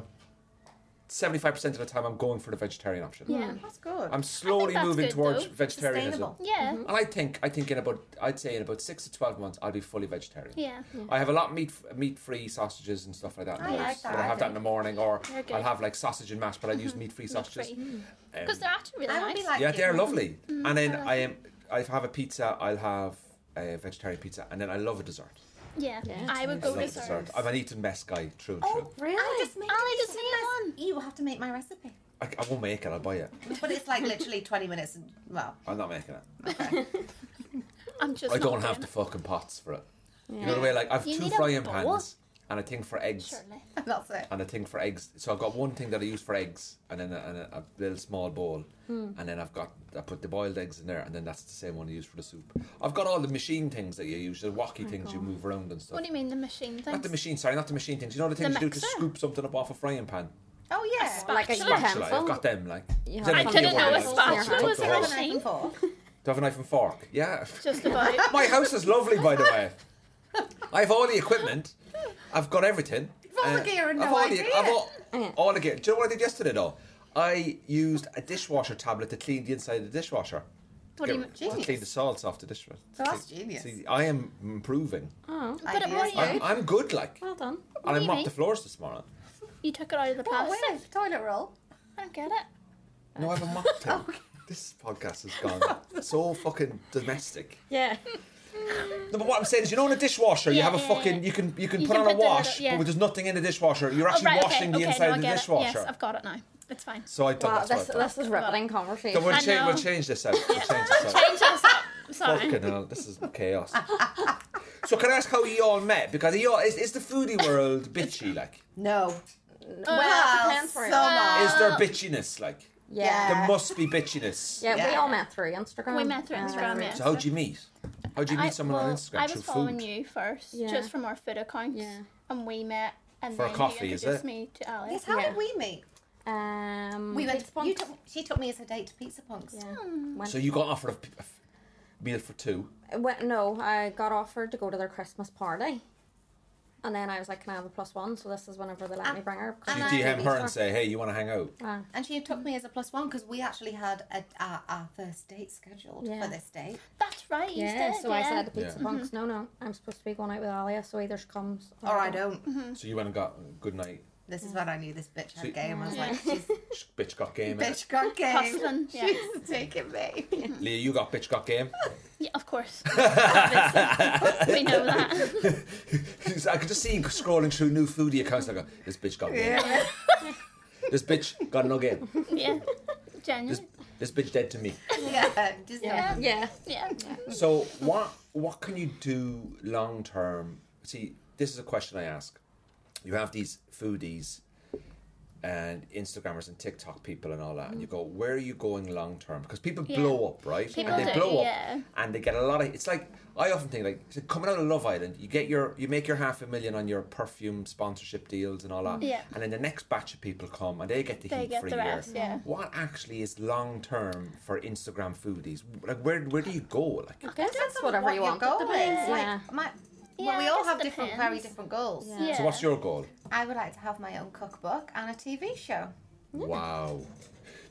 75% of the time I'm going for the vegetarian option. Yeah. That's good. I'm slowly that's moving good, towards though. vegetarianism. Sustainable. Yeah. And I think I'd say in about 6 to 12 months I'll be fully vegetarian. Yeah. I have a lot of meat-free sausages and stuff like that. in I the like house. that. But I have that in the morning, or They're good. I'll have like sausage and mash, but I'll use meat-free sausages. Because they're actually really I would be nice. like Yeah, you. they're lovely. And then I have a pizza. I'll have a vegetarian pizza, and then I love a dessert. Yeah. Yeah. I would I go love dessert. dessert. I'm an eating mess guy, true and Oh, true. Really? I just made I it. just made one. You will have to make my recipe. I won't make it. I'll buy it. But it's like literally 20 minutes. And, well, I'm not making it. okay. I'm just I not don't doing have the it. fucking pots for it. Yeah. You know the way, like I've You 2 need a frying bowl. pans and a thing for eggs. Surely. That's it. And a thing for eggs. So I've got one thing that I use for eggs, and then a little small bowl, and then I put the boiled eggs in there, and then that's the same one I use for the soup. I've got all the machine things that you use, the wacky things you move around and stuff. What do you mean the machine things? Not the machine things. You know the things you do to mixer? scoop something up off a frying pan? Oh, yeah. Like a Spatula. Spatula. utensil. I've got them. Like. You Then have I can didn't get know one a of those. spatula Took was the a whole- machine. Do you have a knife and fork? Yeah. Just about. My house is lovely, by the way. I have all the equipment. I've got everything. all the gear and I've no all idea. all the gear. Do you know what I did yesterday, though? I used a dishwasher tablet to clean the inside of the dishwasher. What do you mean? To clean the salts off the dishwasher. So that's genius. See, I am improving. Oh, But what Ideas. are you? I'm good, like. well done. And I do you mopped mean? the floors this morning. You took it out of the What, plastic? with? Toilet roll? I don't get it. No, I haven't mopped it. This podcast has gone so fucking domestic. Yeah. No, but what I'm saying is, you know, in a dishwasher, you Yeah, have a yeah, fucking, yeah. you can You put can on a put the wash, little- yeah. but there's nothing in the dishwasher. You're Oh, actually right, washing the okay, inside no, of the I get dishwasher. It. Yes, I've got it now. It's fine. So I thought Wow, that's what I thought. this is riveting conversation. So we'll, I know. we'll change this out. We'll change this out. Change this up. Sorry. Fucking hell, this is chaos. So can I ask how you all met? Because is the foodie world bitchy, like? No. Well, Well, depends where some you're at. are. Is there bitchiness, like? Yeah. There must be bitchiness. Yeah, we Yeah. all met through Instagram. We met through Instagram, yeah. So how'd you meet? How'd you meet someone on Instagram? I was Through following food? you first, Yeah. just from our food accounts. Yeah. And we met, and For a then coffee, you is introduced it? me to Alex. Yes, how Yeah. did we meet? We went. Pizza Punks. She took me as a date to Pizza Punks. Yeah. Hmm. Went- So you got offered a meal for 2. No, I got offered to go to their Christmas party. And then I was like, can I have a +1? So this is whenever they let me bring her. So you And DM her and say, hey, you want to hang out? And she took me as a +1 because we actually had our first date scheduled Yeah. for this date. That's right, you Yeah, did, so yeah. I said to Pizza Yeah. Punks, no, I'm supposed to be going out with Alia, so either she comes Or I don't. Mm-hmm. So you went and got a good night. This is when I knew this bitch had So- game. I was Yeah. like, she's Bitch got game. bitch got game. Hustling, yeah. She's taking me. Leah, you got bitch got game. Yeah, of course. Obviously. We know that. I could just see him scrolling through new foodie accounts. I go, this bitch got game. Yeah. This bitch got no game. Yeah. Genuine. This bitch dead to me. Yeah. Just Yeah. Yeah. Yeah. So what can you do long term? See, this is a question I ask. You have these foodies and Instagrammers and TikTok people and all that, and you go, where are you going long term? Because people Yeah. blow up, right? People and they do, blow up, yeah. and they get a lot of. It's like I often think, like, it's like coming out of Love Island, you make your $500,000 on your perfume sponsorship deals and all that, Yeah. and then the next batch of people come and they get the They heat get for the a year. rest, yeah. What actually is long term for Instagram foodies? Like, where do you go? Like, I guess Depends it's on whatever what you your want it to goal be. is. Yeah. Well, Yeah, we I all guess have it very depends. different goals. Yeah. Yeah. so what's your goal? I would like to have my own cookbook and a TV show. Wow.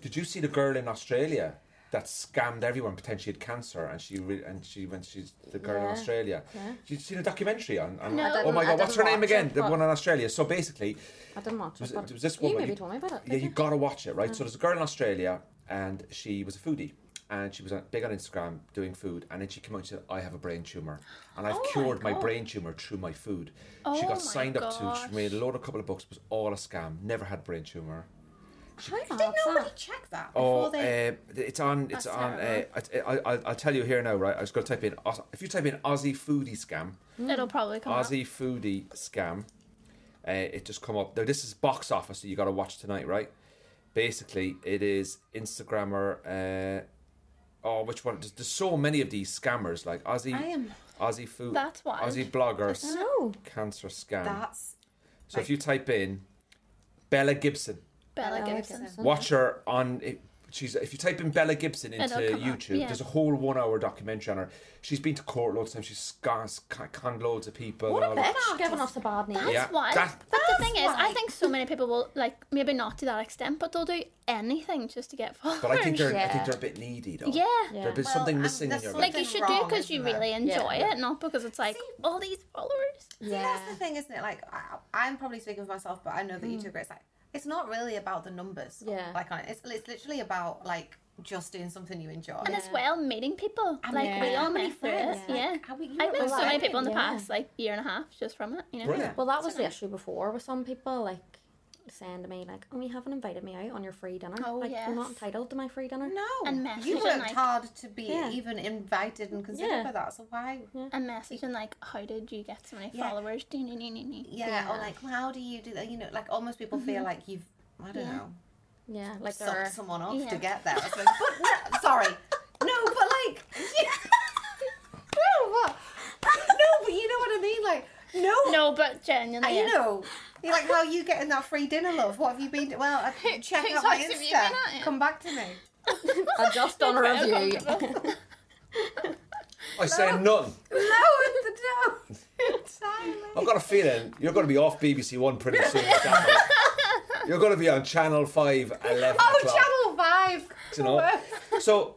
Did you see the girl in Australia that scammed everyone, pretending she had cancer, and she's the girl in Yeah. Australia? Yeah. Did you see the documentary on No. I oh my didn't- god, I what's her didn't name watch again? it, The but- one in Australia. So basically, I didn't watch it. it but was this you woman. maybe told me about it. Yeah, you gotta watch it, right? So there's a girl in Australia, and she was a foodie. And she was big on Instagram doing food, and then she came out and said, I have a brain tumour, and I've Oh my cured my God. brain tumour through my food. Oh She my got signed up to, gosh. she made a couple of books, it was all a scam, never had brain tumour. How Did mad's nobody that? check that Oh, before they? it's on. That's I'll tell you here now, right? I was going to type in. If you type in Aussie foodie scam, It'll probably come up. Aussie foodie scam, it just come up. Now this is box office that you got to watch tonight, right? Basically, it is Instagrammer. which one? There's so many of these scammers, like Aussie food. That's wild. Aussie bloggers. No. Cancer scam. That's So if you type in Bella Gibson, Bella Gibson. watch her on. If you type in Bella Gibson into It'll come up, YouTube, yeah. there's a whole 1 hour documentary on her. She's been to court loads of times. She's conned loads of people. What a and all that. bitch giving us a bad name. That's Yeah, wild. that- But the thing is, I wild. think so many people will, like, maybe not to that extent, but they'll do anything just to get followers. But I think they're Yeah. a bit needy though. Yeah. There's Well, something missing in there's your Like, life. you should wrong, do because you isn't there? really enjoy Yeah. it, not because it's like, all these followers. See, that's the thing, isn't it? Like, I'm probably speaking for myself, but I know that you two agree. It's like, it's not really about the numbers. Yeah. Like, it's literally about, like, just doing something you enjoy. And as well, meeting people. Like, yeah. we all How many met through friends? it. Yeah. Like, I've met so many like, people in the yeah. past, like, year and a half just from it, you know? Brilliant. Well, that was the issue before with some people, like, saying to me, like, oh, you haven't invited me out on your free dinner. Oh, like, yes. you're not entitled to my free dinner. No. And you messaging, worked like- hard to be Yeah. even invited and considered Yeah. for that, so why? And messaging, like, how did you get so many Yeah. followers? Yeah, or like, how do you do that? You know, like, almost people feel like you've, I don't Yeah. know, Yeah, like sucked they're... someone off Yeah. to get there. It's like, but no, sorry. No, but like, no, what? No, but you know what I mean? Like, no. No, but genuinely. You know, you're like, how are you getting that free dinner, love? What have you been? Well, check whose out my house have you Insta. been at? Come back to me. I've just done a review. I say nothing. No, the don't. I've got a feeling you're going to be off BBC One pretty soon. You're going to be on Channel 5, 11 Oh, o'clock. Channel 5. You know? So,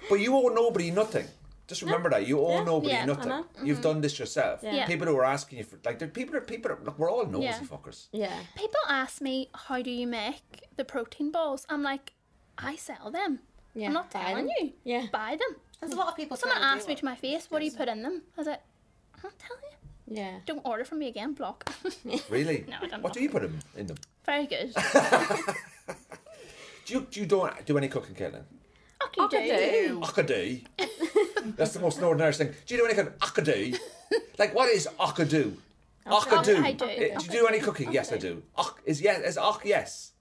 but you owe nobody nothing. Just remember that you owe nobody Yeah, I nothing. know. You've done this yourself. Yeah. People who are asking you for, like, people are look, we're all nosy Yeah. fuckers. Yeah. People ask me, how do you make the protein balls? I'm like, I sell them. Yeah. I'm not Buy telling them. you. Yeah. Buy them. There's a lot of people Someone trying to asked me do to my face, what do you put in them? I was like, I'll tell you. Yeah. Don't order from me again, block. Really? No, I don't What know. do you put in them? Very good. Do you don't do any cooking, Caitlin? Okay, do. Akadu. That's the most Northern Irish thing. Do you do any kind of akadu? Like, what is akadu? Akadu. I do. Do you do any cooking? Yes, I do. Is yes.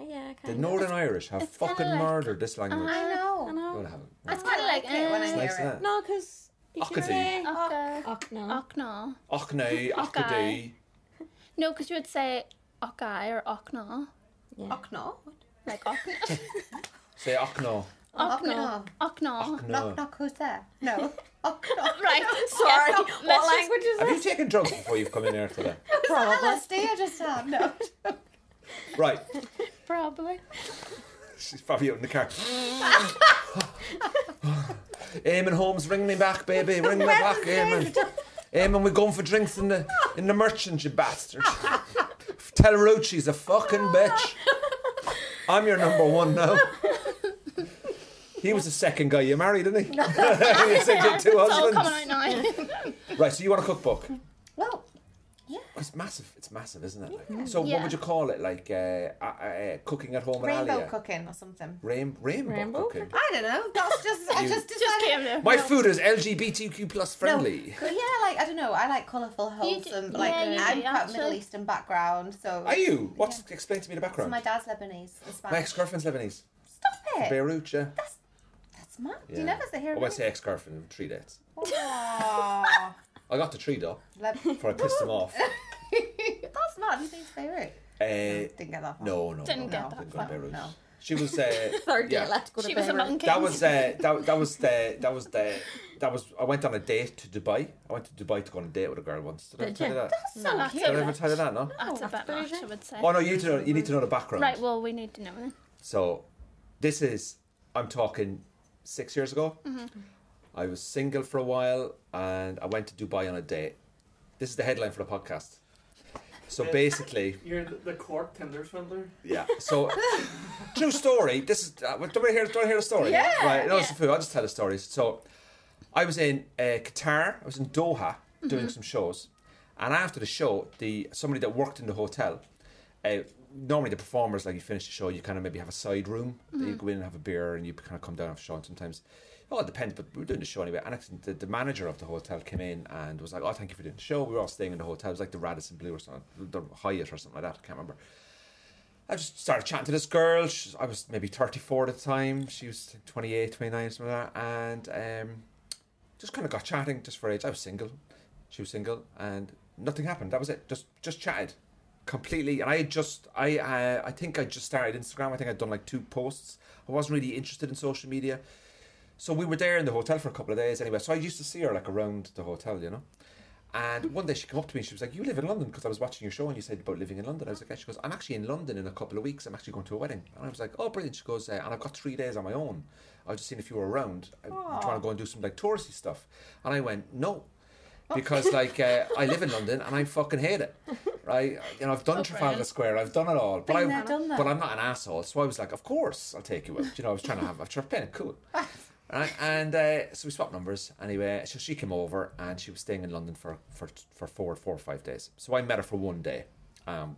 Yeah, The kind Northern Irish have It's kinda fucking like- murdered this language. I know. I know. Don't have it. That's kinda like, it when I it's hear nice, it. isn't it? No, because you can Akadu. say... Okay. No. Ochna. Achne, akadu. No, because you would say Ochai or Ochna. Oh, no. Like Ochna. Say achno. Ochna. Ochna. Achno. Knock, knock, who's there? No. Oh, no. Right. Sorry. Yeah, What let's just- language is Have it? you taken drugs before you've come in here today? Probably. LSD I just had. No. Right. Probably. She's probably out in the car. Eamon Holmes, ring me back, baby. Ring me back, Eamon. Eamon, we're going for drinks in the merchant, you bastard. Tell Ruth she's a fucking bitch. I'm your number one now. He was the second guy you married, didn't he? You said you had two It's all coming husbands. out now. Right, so you want a cookbook? Well, It's massive. It's massive, isn't it? Like, so Yeah. what would you call it? Like cooking at home with rainbow Alia? cooking or something. Rainbow cooking. I don't know. That's just, I just Just decided. came to. My food is LGBTQ plus friendly. No. Yeah, like, I don't know. I like colourful, wholesome. do- Like, yeah, you I'm do, quite actually. Middle Eastern background, so. Are you? What's explain to me the So background? my dad's Lebanese and My Spanish. ex-girlfriend's Lebanese. Stop it. Beirut, yeah. That's mad. Yeah. You never say here. Oh, I say ex-girlfriend in 3 dates. Aww. I got the 3 though, Leb- before I pissed him off. That's mad. You think it's Beirut? Uh, Didn't get that far. no. Didn't get that Didn't go to far. Beirut. No. She was Third day, yeah. let's go to She was a Beirut. mountain king. that was I went on a date to Dubai. I went to Dubai to go on a date with a girl once. Did I Did tell you you? that? That's so No, cute. Did I ever tell you that? No. That's a bit that's much, bougie. I would say. Oh no, you need to know the background. Right, well, we need to know then. So, this is, I'm talking 6 years ago. I was single for a while and I went to Dubai on a date. This is the headline for the podcast. So basically, You're the Cork Tinder swindler. yeah. So, true story. This is. Do I hear the story? Yeah. Right. No, Yeah. it's the food. I'll just tell the stories. So, I was in Qatar. I was in Doha doing some shows, and after the show, somebody that worked in the hotel. Normally, the performers, like you finish the show, you kind of maybe have a side room that you go in and have a beer, and you kind of come down after the show. And sometimes, it depends. But we were doing the show anyway. And actually, the manager of the hotel came in and was like, "Oh, thank you for doing the show." We were all staying in the hotel. It was like the Radisson Blue or something, the Hyatt or something like that. I can't remember. I just started chatting to this girl. I was maybe 34 at the time. She was 28, 29, something like that. And just kind of got chatting just for age. I was single. She was single. And nothing happened. That was it. Just chatted. Completely. And I think I just started Instagram. I think I'd done like 2 posts. I wasn't really interested in social media. So we were there in the hotel for a couple of days anyway. So I used to see her like around the hotel, you know. And one day she came up to me and she was like, you live in London? Because I was watching your show and you said about living in London. I was like, yeah. She goes, I'm actually in London in a couple of weeks. I'm actually going to a wedding. And I was like, oh, brilliant. She goes, and I've got 3 days on my own. I was just seeing if you were around. Do you want to go and do some like touristy stuff? And I went, no. Because like I live in London and I fucking hate it. Right? You know, I've done Trafalgar Square. I've done it all. But I'm not an asshole. So I was like, of course I'll take you out. You know, I was trying to play it cool. Right, and so we swapped numbers anyway. So she came over and she was staying in London for 4 or 5 days. So I met her for one day.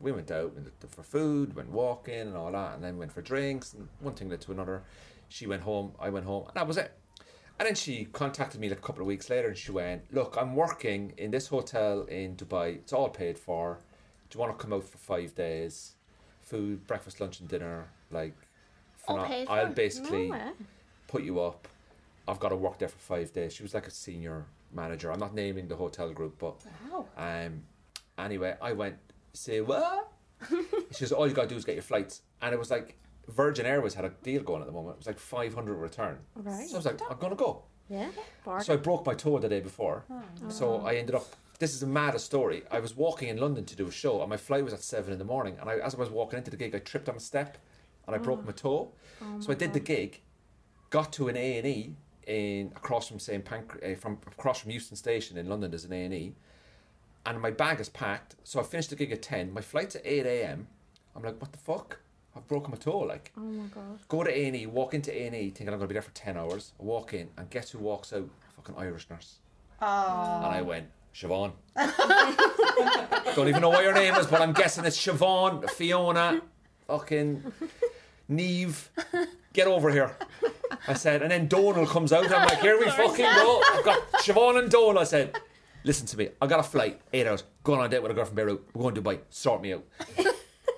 We went out for food, went walking and all that, and then went for drinks, and one thing led to another. She went home, I went home, and that was it. And then she contacted me like a couple of weeks later and she went, look, I'm working in this hotel in Dubai. It's all paid for. Do you want to come out for 5 days? Food, breakfast, lunch and dinner. Like, I'll basically put you up. I've got to work there for 5 days. She was like a senior manager. I'm not naming the hotel group, but anyway, I went, say what? She goes, all you got to do is get your flights. And it was like Virgin Airways had a deal going at the moment. It was like 500 return. Right. So I was like, I'm going to go. Yeah. So I broke my toe the day before. So I ended up, this is the maddest story. I was walking in London to do a show and my flight was at 7 a.m. And as I was walking into the gig, I tripped on a step and I broke my toe. So I did the gig, got to an A&E across from across from Euston Station in London. There's an A&E, and my bag is packed. So I finished the gig at 10. My flight's at 8 a.m. I'm like, what the fuck? I've broken my toe. Like, oh my god. Go to A&E, walk into A&E, thinking I'm gonna be there for 10 hours. I walk in, and guess who walks out? A fucking Irish nurse. Oh. And I went, Siobhan. Don't even know what your name is, but I'm guessing it's Siobhan, Fiona, fucking Niamh. Get over here. I said, and then Donal comes out. I'm like, here we fucking go. I've got Siobhan and Donal. I said, listen to me. I got a flight, 8 hours. Going on a date with a girl from Beirut. We're going to Dubai. Sort me out.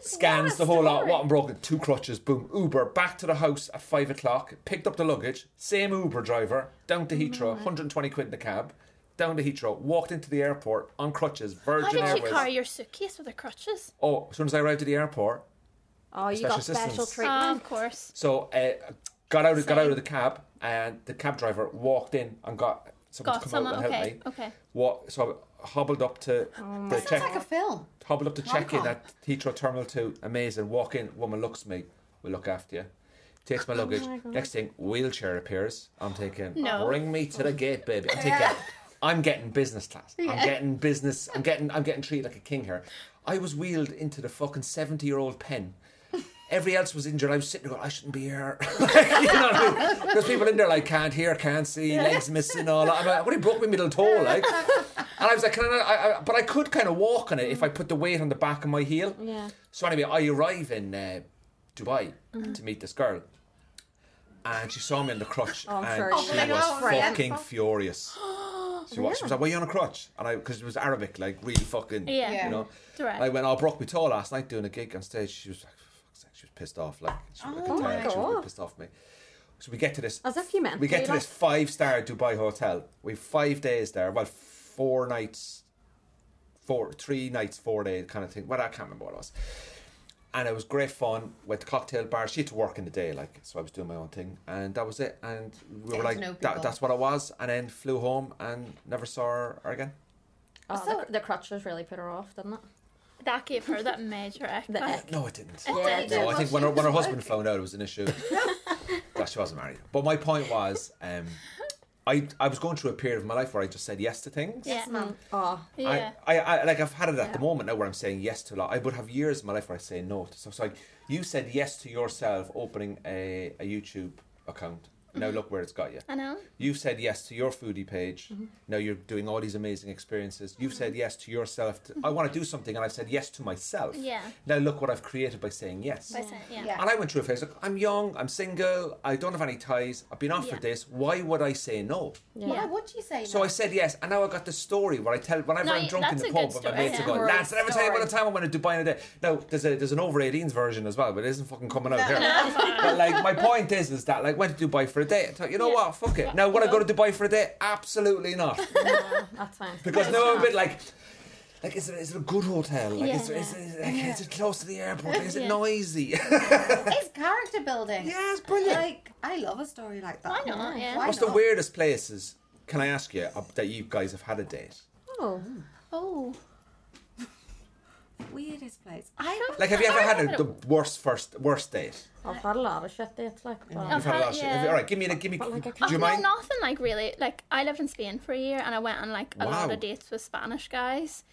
Scans the whole lot. What I'm broken. 2 crutches. Boom. Uber back to the house at 5 o'clock. Picked up the luggage. Same Uber driver. Down to Heathrow. 120 quid in the cab. Down to Heathrow. Walked into the airport on crutches. Virgin Airways. How did you carry your suitcase with the crutches? Oh, as soon as I arrived at the airport. Oh, you got special treatment. Of course. So got out of the cab, and the cab driver walked in and got someone to come out and help me. Okay. So I hobbled up to the check. Sounds like a film. Hobbled up to check in at Heathrow Terminal 2. Amazing. Walk in. Woman looks at me. We'll look after you. Takes my luggage. Next thing, wheelchair appears. I'm taking. No. Bring me to the gate, baby. I'm taking. I'm getting business class. Yeah. I'm getting business. I'm getting treated like a king here. I was wheeled into the fucking 70-year-old pen. Everybody else was injured. I was sitting there going, I shouldn't be here. You know what I mean? There's people in there like, can't hear, can't see, legs missing, all that. I'm like, what, he broke my middle toe, like. And I was like, but I could kind of walk on it if I put the weight on the back of my heel. Yeah. So anyway, I arrive in Dubai to meet this girl. And she saw me on the crutch. And she was fucking furious. She was like, why are you on a crutch? And because it was Arabic, like really fucking, you know. I went, I broke my toe last night doing a gig on stage. She was like, she was pissed off, like she was really pissed off at me. So we get to this, as if you meant. We get to this 5-star Dubai hotel. We've 5 days there. Well, 3 nights, 4 days kind of thing. Well, I can't remember what it was. And it was great fun. Went to cocktail bar. She had to work in the day, like, so I was doing my own thing, and that was it. And we were like, that's what it was. And then flew home and never saw her again. Oh, so the crutches really put her off, didn't it? That gave her that major ick. No, it didn't. No, I think when her husband found out, it was an issue. That she wasn't married. But my point was, I was going through a period of my life where I just said yes to things. Yes, ma'am. Oh, yeah. I like I've had it at the moment now where I'm saying yes to a lot. I would have years in my life where I say no to stuff. So like you said yes to yourself opening a YouTube account Now look where it's got you. I know. You've said yes to your foodie page. Now you're doing all these amazing experiences. You've said yes to yourself. I want to do something, and I've said yes to myself. Yeah. Now look what I've created by saying yes. Yeah. And I went through a phase, like, I'm young, I'm single, I don't have any ties, I've been offered this. Why would I say no? Why would you say So no? I said yes, and now I got the story where I tell whenever I'm drunk in that's the a pub good with my story, mates, I yeah. go, Great lads, did I ever tell you about the story. time I went to Dubai in a day? Now there's an over 18s version as well, but it isn't fucking coming out here. But like my point is that like went to Dubai for a day. I thought, you know what, fuck it. Now would I go to Dubai for a day? Absolutely not. That sounds Because now I'm a bit like is it a good hotel? Like Yeah. is it close to the airport? Is it noisy? It's character building. Yeah, it's brilliant. Like, I love a story like that. Why not? Yeah. Why What's not? the weirdest places, can I ask you, that you guys have had a date? Oh. Weirdest place. Like, have you ever had the worst date? I've had a lot of shit dates, like, but I've You've had a lot of shit. yeah. All right, give me. like, I Do can't- you No, mind? nothing like really. Like I lived in Spain for a year, and I went on like a lot Wow. of dates with Spanish guys.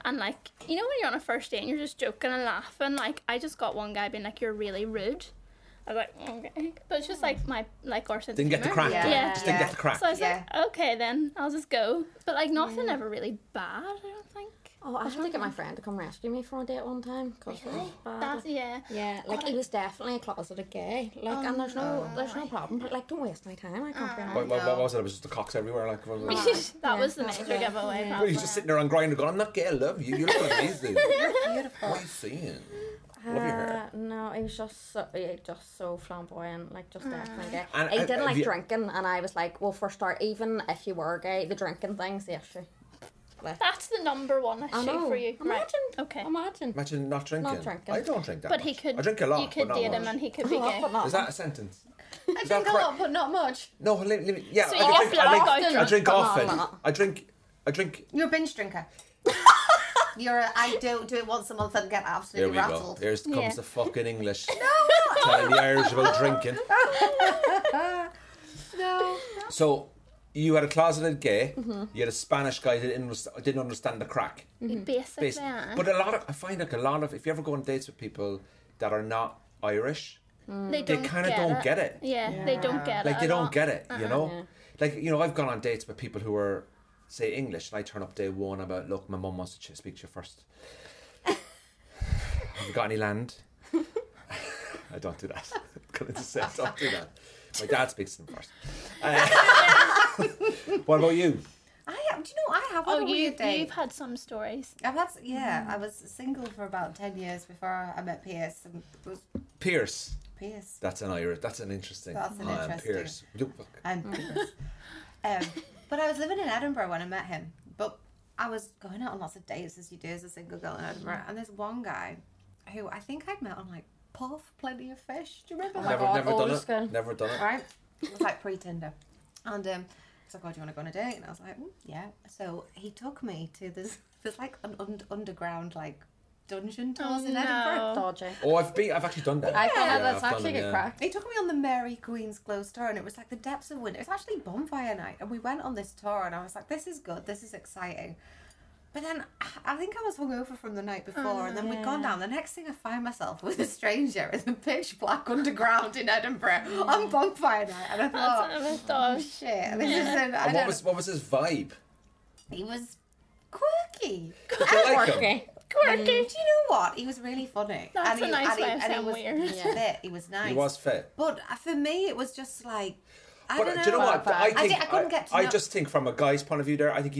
And like, you know, when you're on a first date and you're just joking and laughing, like I just got one guy being like, "You're really rude." I was like, "Okay," but it's just like my our sense Didn't of get the humour. crack. Yeah. Yeah. Just didn't get the crack. So I was like, "Okay, then I'll just go." But like nothing ever really bad. I don't think. Oh, I had to get my friend to come rescue me from a date one time because it was bad. That's yeah. Yeah, like he was definitely a closeted gay. Like, and there's no problem. But like, don't waste my time. I can't be honest. What was it? It was just the cocks everywhere. Like, That was the major giveaway. Well, he's just sitting there on Grindr going, I'm not gay, I love you. You look amazing. Beautiful. What are you seeing? Love your hair. No, he was just so flamboyant, like just definitely gay. And, He didn't have like you- drinking, and I was like, well, for start, even if you were gay, the drinking thing's the issue. Like, That's the number one I issue know. for you. Imagine. Right. Okay. Imagine. Imagine not drinking. Not drinking. I don't drink that But much. he could. I drink a lot, You could but not date much. him, and he could be gay. Is that a sentence? I Is that drink a correct? lot, but not much. No, yeah, So I you drink, get blackout I drunk, drink but not a often. lot. I drink. You're a binge drinker. I don't do it once a month and get Here absolutely we go. rattled. Here comes Yeah. the fucking English. Telling the Irish about drinking. No. So, you had a closeted gay. You had a Spanish guy that didn't understand the crack. Basically, But I find like a lot of, if you ever go on dates with people that are not Irish, they kind of don't get it. Yeah, they don't get it. Like, they at don't all. get it, you know? Yeah. Like, you know, I've gone on dates with people who are, say, English, and I turn up day one about, look, my mum wants to speak to you first. Have you got any land? I don't do that. Going to say, don't do that. My dad speaks to them first. What about you? Do you know, I have Oh, had a weird date. you've had some stories. I've had, I was single for about 10 years before I met Pierce. And it was Pierce. Pierce. That's an Irish. That's an interesting. That's an I am interesting. Pierce. I'm Pierce. But I was living in Edinburgh when I met him. But I was going out on lots of dates, as you do as a single girl in Edinburgh. And there's one guy who I think I'd met on like Puff, Plenty of Fish. Do you remember that? Never old done it. school. Never done it. Right? It was like pre-Tinder. And he's like, oh, do you want to go on a date? And I was like, yeah. So he took me to there's like an underground like dungeon tours in Edinburgh. Dodgy. Oh, I've actually done that. I thought Yeah, that's I've actually done it, good yeah. crack. He took me on the Mary Queen's Close tour, and it was like the depths of winter. It was actually bonfire night, and we went on this tour, and I was like, this is good, this is exciting. But then I think I was hungover from the night before, and then we'd gone down. The next thing I find myself with a stranger in the pitch black underground in Edinburgh on bonfire night, and I thought, That's a bit oh dodgy. shit, this is an, I And don't what was his vibe? He was quirky. Did you like him? Okay. Quirky. Do you know what? He was really funny. That's a nice way of and saying he was weird. He was fit. He was nice. He was fit. But for me, it was just like, I But don't know. do you know what? I think I couldn't get to I know. just think from a guy's point of view there, I think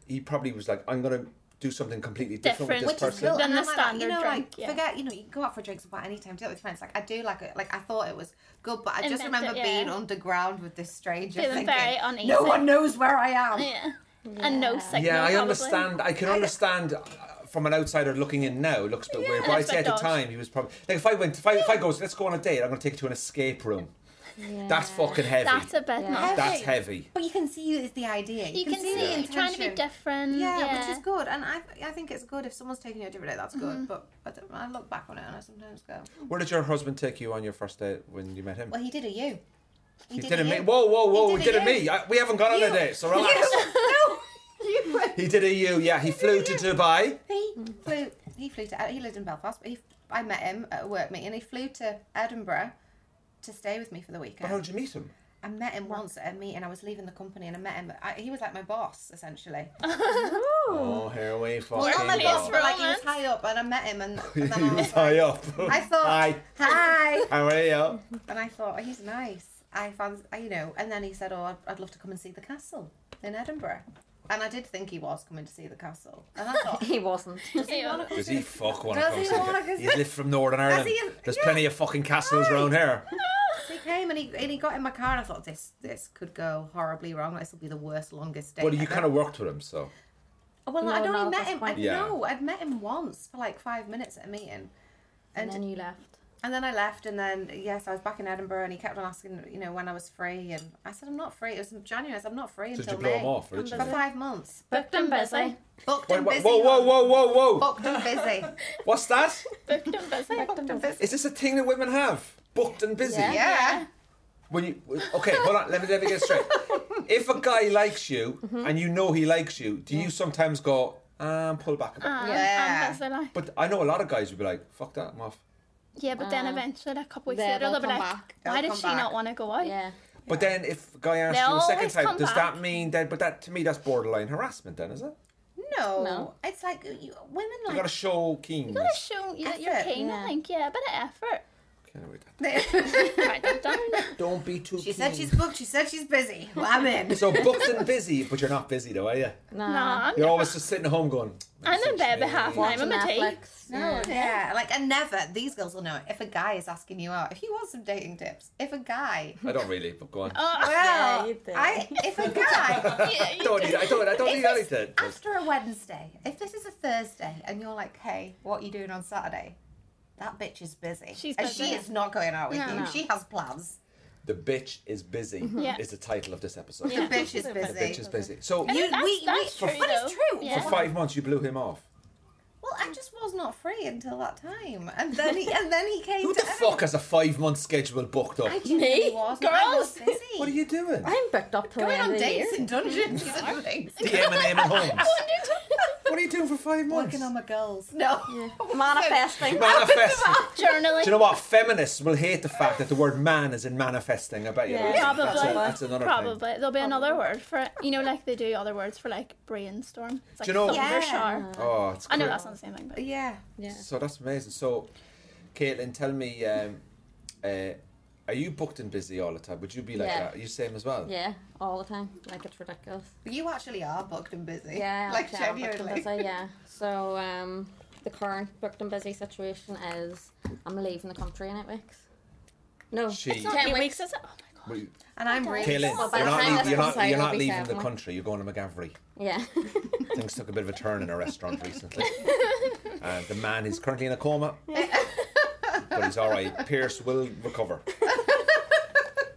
he probably was like, I'm gonna do something completely different with Different. this Which is person. cool. Than And the I'm like, standard you know, drink, like, yeah. forget, you know, you can go out for drinks about any time, do it with friends. Like, I do like it. Like, I thought it was good, but I just Invent remember it, being yeah. underground with this stranger Feeling thinking, very uneasy. no one knows where I am. Yeah. And no signal. Yeah, I probably. understand. I can understand from an outsider looking in now. It looks a bit weird, but I'd It's say a at bit the dodgy. time he was probably like if I go, let's go on a date. I'm going to take you to an escape room. Yeah. That's fucking heavy. That's a bit Yeah. much. That's heavy. But you can see it's the idea. You can see the you're intention. trying to be different. Yeah, which is good, and I think it's good if someone's taking you a different day. That's good, but I look back on it and I sometimes go, Where did your husband take you on your first date when you met him? well, he did a you. He did a me. Whoa! He did a me. We haven't gone on a date, so relax. You. He did a you. Yeah, he flew to Dubai. He flew to. He lived in Belfast, but I met him at a work meeting. He flew to Edinburgh to stay with me for the But weekend. how did you meet him? I met him once at a meeting. I was leaving the company and I met him. He was like my boss, essentially. Oh, here we fucking Not my boss, go. but like he was high up, and I met him, and then He was high up. I thought, hi. How are you? And I thought, he's nice. I found, and then he said, oh, I'd love to come and see the castle in Edinburgh. And I did think he was coming to see the castle. And I thought... He wasn't. Does he fuck want to Does come he see wanna it? go He's see- lived from Northern Ireland. There's Yeah. plenty of fucking castles around here. So he came and he got in my car and I thought, this could go horribly wrong. This will be the worst, longest day But you ever. kind of worked with him, so... Well, No, I'd no, only at met this him... point. I'd met him once for like 5 minutes at a meeting. And then you left. And then I left, and then, yes, I was back in Edinburgh, and he kept on asking, when I was free, and I said, I'm not free. It was in January, I said, I'm not free Did until you blow May. him off, or did For you? 5 months. Booked and busy. Booked and busy. Whoa. Booked and busy. What's that? Booked and busy. Booked and busy. Is this a thing that women have? Booked and busy? Yeah. Yeah. When you... Okay, hold on. Let me get it straight. If a guy likes you, and you know he likes you, do you sometimes go, pull back a bit? Yeah. I'm busy, like. But I know a lot of guys would be like, fuck that, I'm off. Yeah, but then eventually, like, a couple weeks Yeah, later, they'll they'll be come like, back. why They'll did come she back. not want to go out? Yeah. But then if a guy asks They you a second always time, come does back. that mean that... But that, to me, that's borderline harassment then, is it? No. No. It's like, women You like... got to show keenness. You gotta show that you're Effort, keen, yeah. I think. Yeah, a bit of effort. Okay, wait that. Write that down. Don't be too She said she's booked, she said she's busy. Well, I'm in. So booked and busy, but you're not busy though, are you? No. No, You're always just sitting at home going... I'm in bed by half "Message nine me." with my tea. Netflix. No, yeah. Like, and never, these girls will know it. If a guy is asking you out, if you want some dating tips, if a guy... I don't really, but go on. Well, you do. if a guy... I don't need If anything. it's after a Wednesday, if this is a Thursday and you're like, hey, what are you doing on Saturday? That bitch is busy. She's and busy. she is not going out with No, you. no. She has plans. The bitch is busy Yeah. is the title of this episode. Yeah. The bitch is The busy. bitch is busy. So I think that's true, but it's though. true. Yeah. for 5 months you blew him off. Well, I just was not free until that time. And then he came Who to the fuck has a 5 month schedule booked up? I genuinely was. I was Girls. busy. What are you doing? I'm booked up till the Going end on of the year. dates in dungeons and things. DM and homes. What are you doing for 5 months? Working on my goals. No. Manifesting. Manifesting. Journaling. Do you know what? Feminists will hate the fact that the word man is in manifesting. I bet you. Yeah. Probably. That's another Probably. thing. There'll be another word for it. You know, like they do other words for like brainstorm. It's like Do you know- thunder Yeah. shower. Oh, it's I know great. that's not the same thing, but Yeah. Yeah. So that's amazing. So, Caitlin, tell me, are you booked and busy all the time? Would you be like Yeah. that? Are you same as well? Yeah, all the time. Like, it's ridiculous. You actually are booked and busy. Yeah, Like, actually, I'm booked and genuinely. busy, yeah. So, the current booked and busy situation is I'm leaving the country in 8 weeks. No, She- it's not 10 8 weeks. weeks, is it? Oh my god. Well, And I'm really Caitlin, Well, by you're the not, time this you're comes not, out, you're it'll not be leaving the 7. country. You're going to McGavery. Yeah. Things took a bit of a turn in a restaurant recently. The man is currently in a coma, but he's all right. Pierce will recover.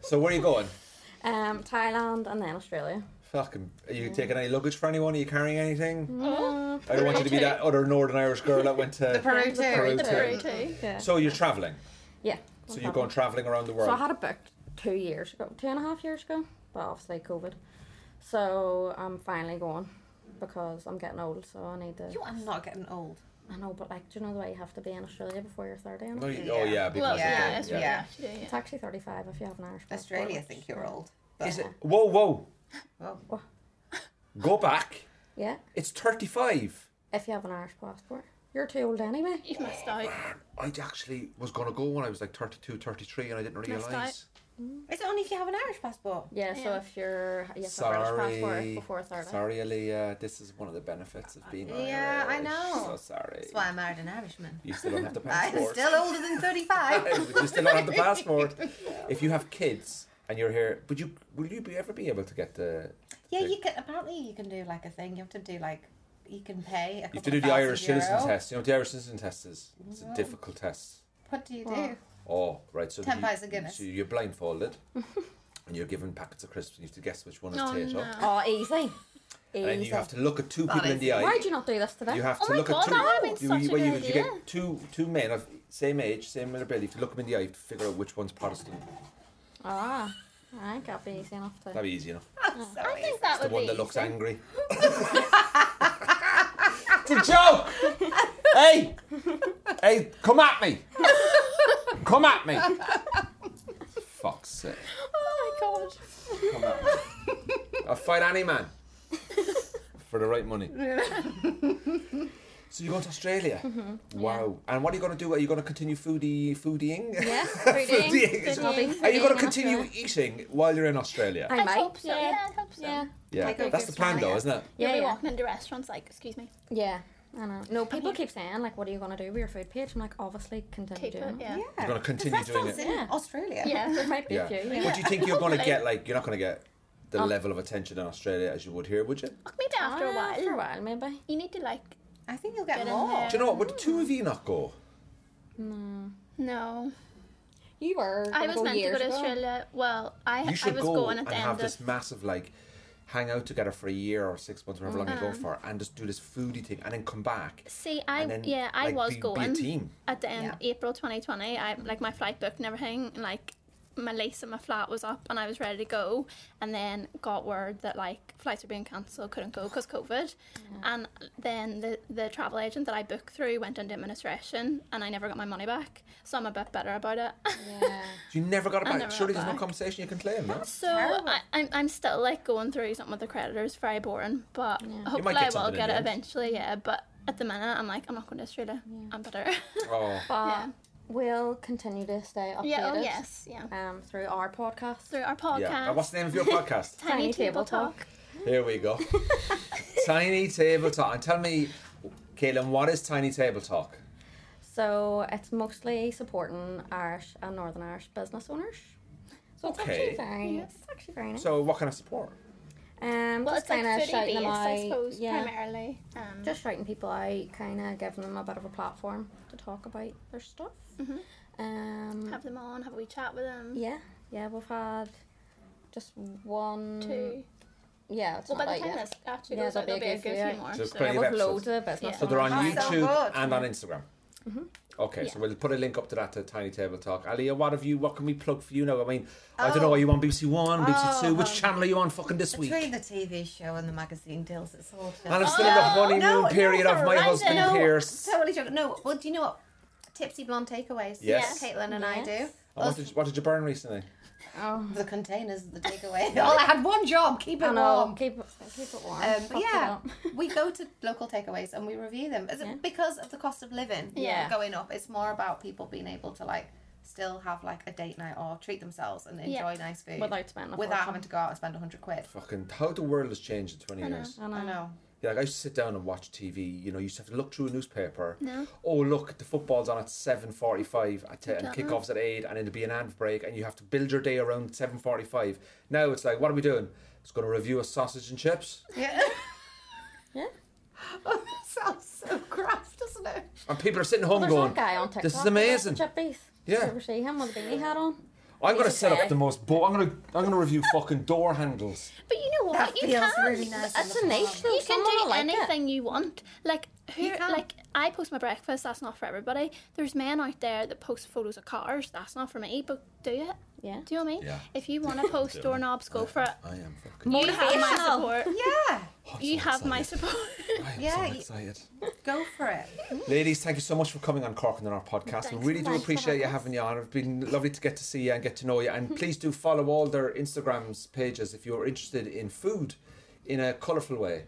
So where are you going? Thailand and then Australia. Fucking, are you taking any luggage for anyone? Are you carrying anything? Oh, I don't want you to be that other Northern Irish girl that went the to... Peru too. Peru the too. Peru too. Yeah. So you're travelling. Yeah. So you're going travelling around the So I world. had it booked 2 years ago, 2.5 years ago, but obviously COVID. So I'm finally going because I'm getting old, so I need to. You are not getting old. I know, but like, do you know the way you have to be in Australia before you're 30? No, And oh yeah, because Well, of yeah, the- that's yeah. really actually, it's yeah. actually 35 if you have an Irish passport. Australia think you're old. But Is it? Whoa. Well, Go back. Yeah, It's 35. if you have an Irish passport. You're too old anyway. You've missed out. I actually was going to go when I was like 32, 33 and I didn't Missed realise. is it only if you have an Irish passport? Yeah, so Yeah. if you have a British passport before 30. Sorry, Aaliyah. This is one of the benefits of being Irish. Yeah, I know. So sorry. That's why I married an Irishman. You still don't have the I'm passport. still older than 35. But you still don't have the passport. If you have kids and you're here, will you ever be able to get the... Yeah, you can. Apparently, you can do like a thing. You have to do like, you can pay. You have to do the Irish citizen test. You know what the Irish citizen test is? It's a difficult test. What do you do? What? Oh, right. So 10 pints of Guinness. So you're blindfolded and you're given packets of crisps and you have to guess which one is Oh, potato. no. Oh, easy. And then you have to look at two That people in is- the eye. Why'd you not do this today? You have Oh to my look God, at two. that would've been such a good you idea. get two men of same age, same ability. You have to look them in the eye to figure out which one's Protestant. Ah, I think that'd be easy enough to. That'd be easy enough. I think that The would one be that looks easy. angry. It's a joke. Hey, come at me. Come at me. Fuck's sake. Oh my god. I'll fight any man for the right money. So you're going to Australia? Wow. And what are you going to do? Are you going to continue foodieing? Yes, Foodieing. I'll be Are you going to foodieing continue after. eating while you're in Australia? I might. hope so. Yeah, I hope so. Yeah. Yeah, Like a that's the plan though, isn't it? You'll be Yeah. walking into restaurants like, excuse me. Yeah. I know. No, people keep saying, like, what are you going to do with your food page? I'm like, obviously, continue Keep doing it, it. yeah. You're going to continue doing it. in Australia. Yeah. There might be Yeah. a few. But do you think you're going to Hopefully. get, like, you're not going to get the level of attention in Australia as you would here, would you? Maybe after a while. After a while, maybe. You need to like, I think you'll get Get in more. there. Do you know what? Would the two of you not go? no. You were. I was meant to years go to ago. Australia. Well, I You should was go going at and the have end this of... massive, like, hang out together for a year or 6 months, whatever long you go for, and just do this foodie thing, and then come back. See, and then, I like, was be a going team. at the end Yeah. of April 2020. I like my flight booked and everything, and like my lease and my flat was up, and I was ready to go, and then got word that like flights were being cancelled, couldn't go because COVID, and then the travel agent that I booked through went into administration, and I never got my money back. So I'm a bit better about it. Yeah. You never got it I back. never Surely got there's no back. compensation you can claim, no? So terrible. I'm still like going through something with the creditors, very boring, but hopefully get I will something in get the it end. eventually. Yeah, but at the minute I'm like I'm not going to Australia. I'm better. Oh. But Yeah. we'll continue to stay updated. Yeah. Oh yes. Yeah. Through our podcast. Through our podcast. Yeah. And what's the name of your podcast? Tiny Table Talk. Here we go. Tiny Table Talk. And tell me, Caelan, what is Tiny Table Talk? So it's mostly supporting Irish and Northern Irish business owners. So it's Okay. actually very nice. So what kind of support? Well, Just it's like kind of foodie shouting based, them out. I suppose, Yeah. primarily. Just shouting people out, kind of giving them a bit of a platform to talk about their stuff. have them on, have a wee chat with them. Yeah, we've had just one. Two. Yeah, it's Well, not by out the time yet. this actually Yeah, goes out, there'll be a good few more. So it's So. pretty- Yeah, with episodes. loads of business. Yeah. So they're on Oh, so YouTube good. and on Instagram. Okay, so we'll put a link up to that to Tiny Table Talk. Aliyah, what can we plug for you now? I mean, I don't know, are you on BBC One, BBC Two? Which channel are you on fucking this week? Between the TV show and the magazine deals, it's all just... And I'm still in the honeymoon no, period of my right, husband no. Pierce. Totally joking. No, well, do you know what? Tipsy Blonde Takeaways. Yes. Caitlin and I do. And what did you burn recently? The containers, the takeaway. All I had one job, keep it warm. Keep it warm. But Fuck it yeah, up. we go to local takeaways and we review them. Is it because of the cost of living going up? It's more about people being able to like still have like a date night or treat themselves and enjoy nice food Without spending a without fortune. having to go out and spend 100 quid. Fucking how the world has changed in 20 years. I know. Yeah, like I used to sit down and watch TV. You know, you used to have to look through a newspaper. No. Oh, look, the football's on at 7:45 and kickoff's at 8, and it'll be an ad break, and you have to build your day around 7:45. Now it's like, what are we doing? Just going to review a sausage and chips, Yeah. Yeah. Oh, that sounds so crass, doesn't it? and people are sitting home There's going, that guy on TikTok. "This is amazing." Chip beef. Yeah. Did you ever see him with a beanie hat on? I'm going to He's set up okay. the most. I'm going to review fucking door handles. But you know what? That you feels can. really nice. That's on a the nice farm. though. You can Someone do will like anything you want. Like who? can. Like I post my breakfast. That's not for everybody. There's men out there that post photos of cars. That's not for me. But do it. Yeah. Do you know what I mean? Yeah. If you want to post doorknobs, go for it. I am fucking. You have my Motivational. support. Yeah, I'm You so have my excited. support. I am Yeah, so you- excited. go for it. Ladies, thank you so much for coming on Cork in our podcast. Thanks. We really do Thanks for appreciate you having us. having you on. It's been lovely to get to see you and get to know you. And please do follow all their Instagrams pages if you're interested in food in a colourful way.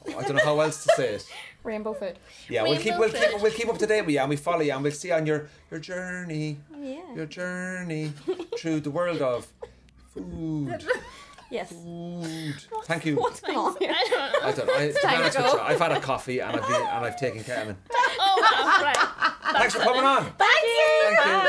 I don't know how else to say it. Rainbow food. Yeah, Rainbow food. we'll keep up to date with you, and we follow you, and we'll see you on your journey, Yeah. your journey through the world of food. Yes. Food. Thank you. What's going on here? I don't know. To be time to honest with go. you, I've had a coffee and I've taken ketamine. Oh, wow, right. Thanks for coming on. Thank you. Thank you.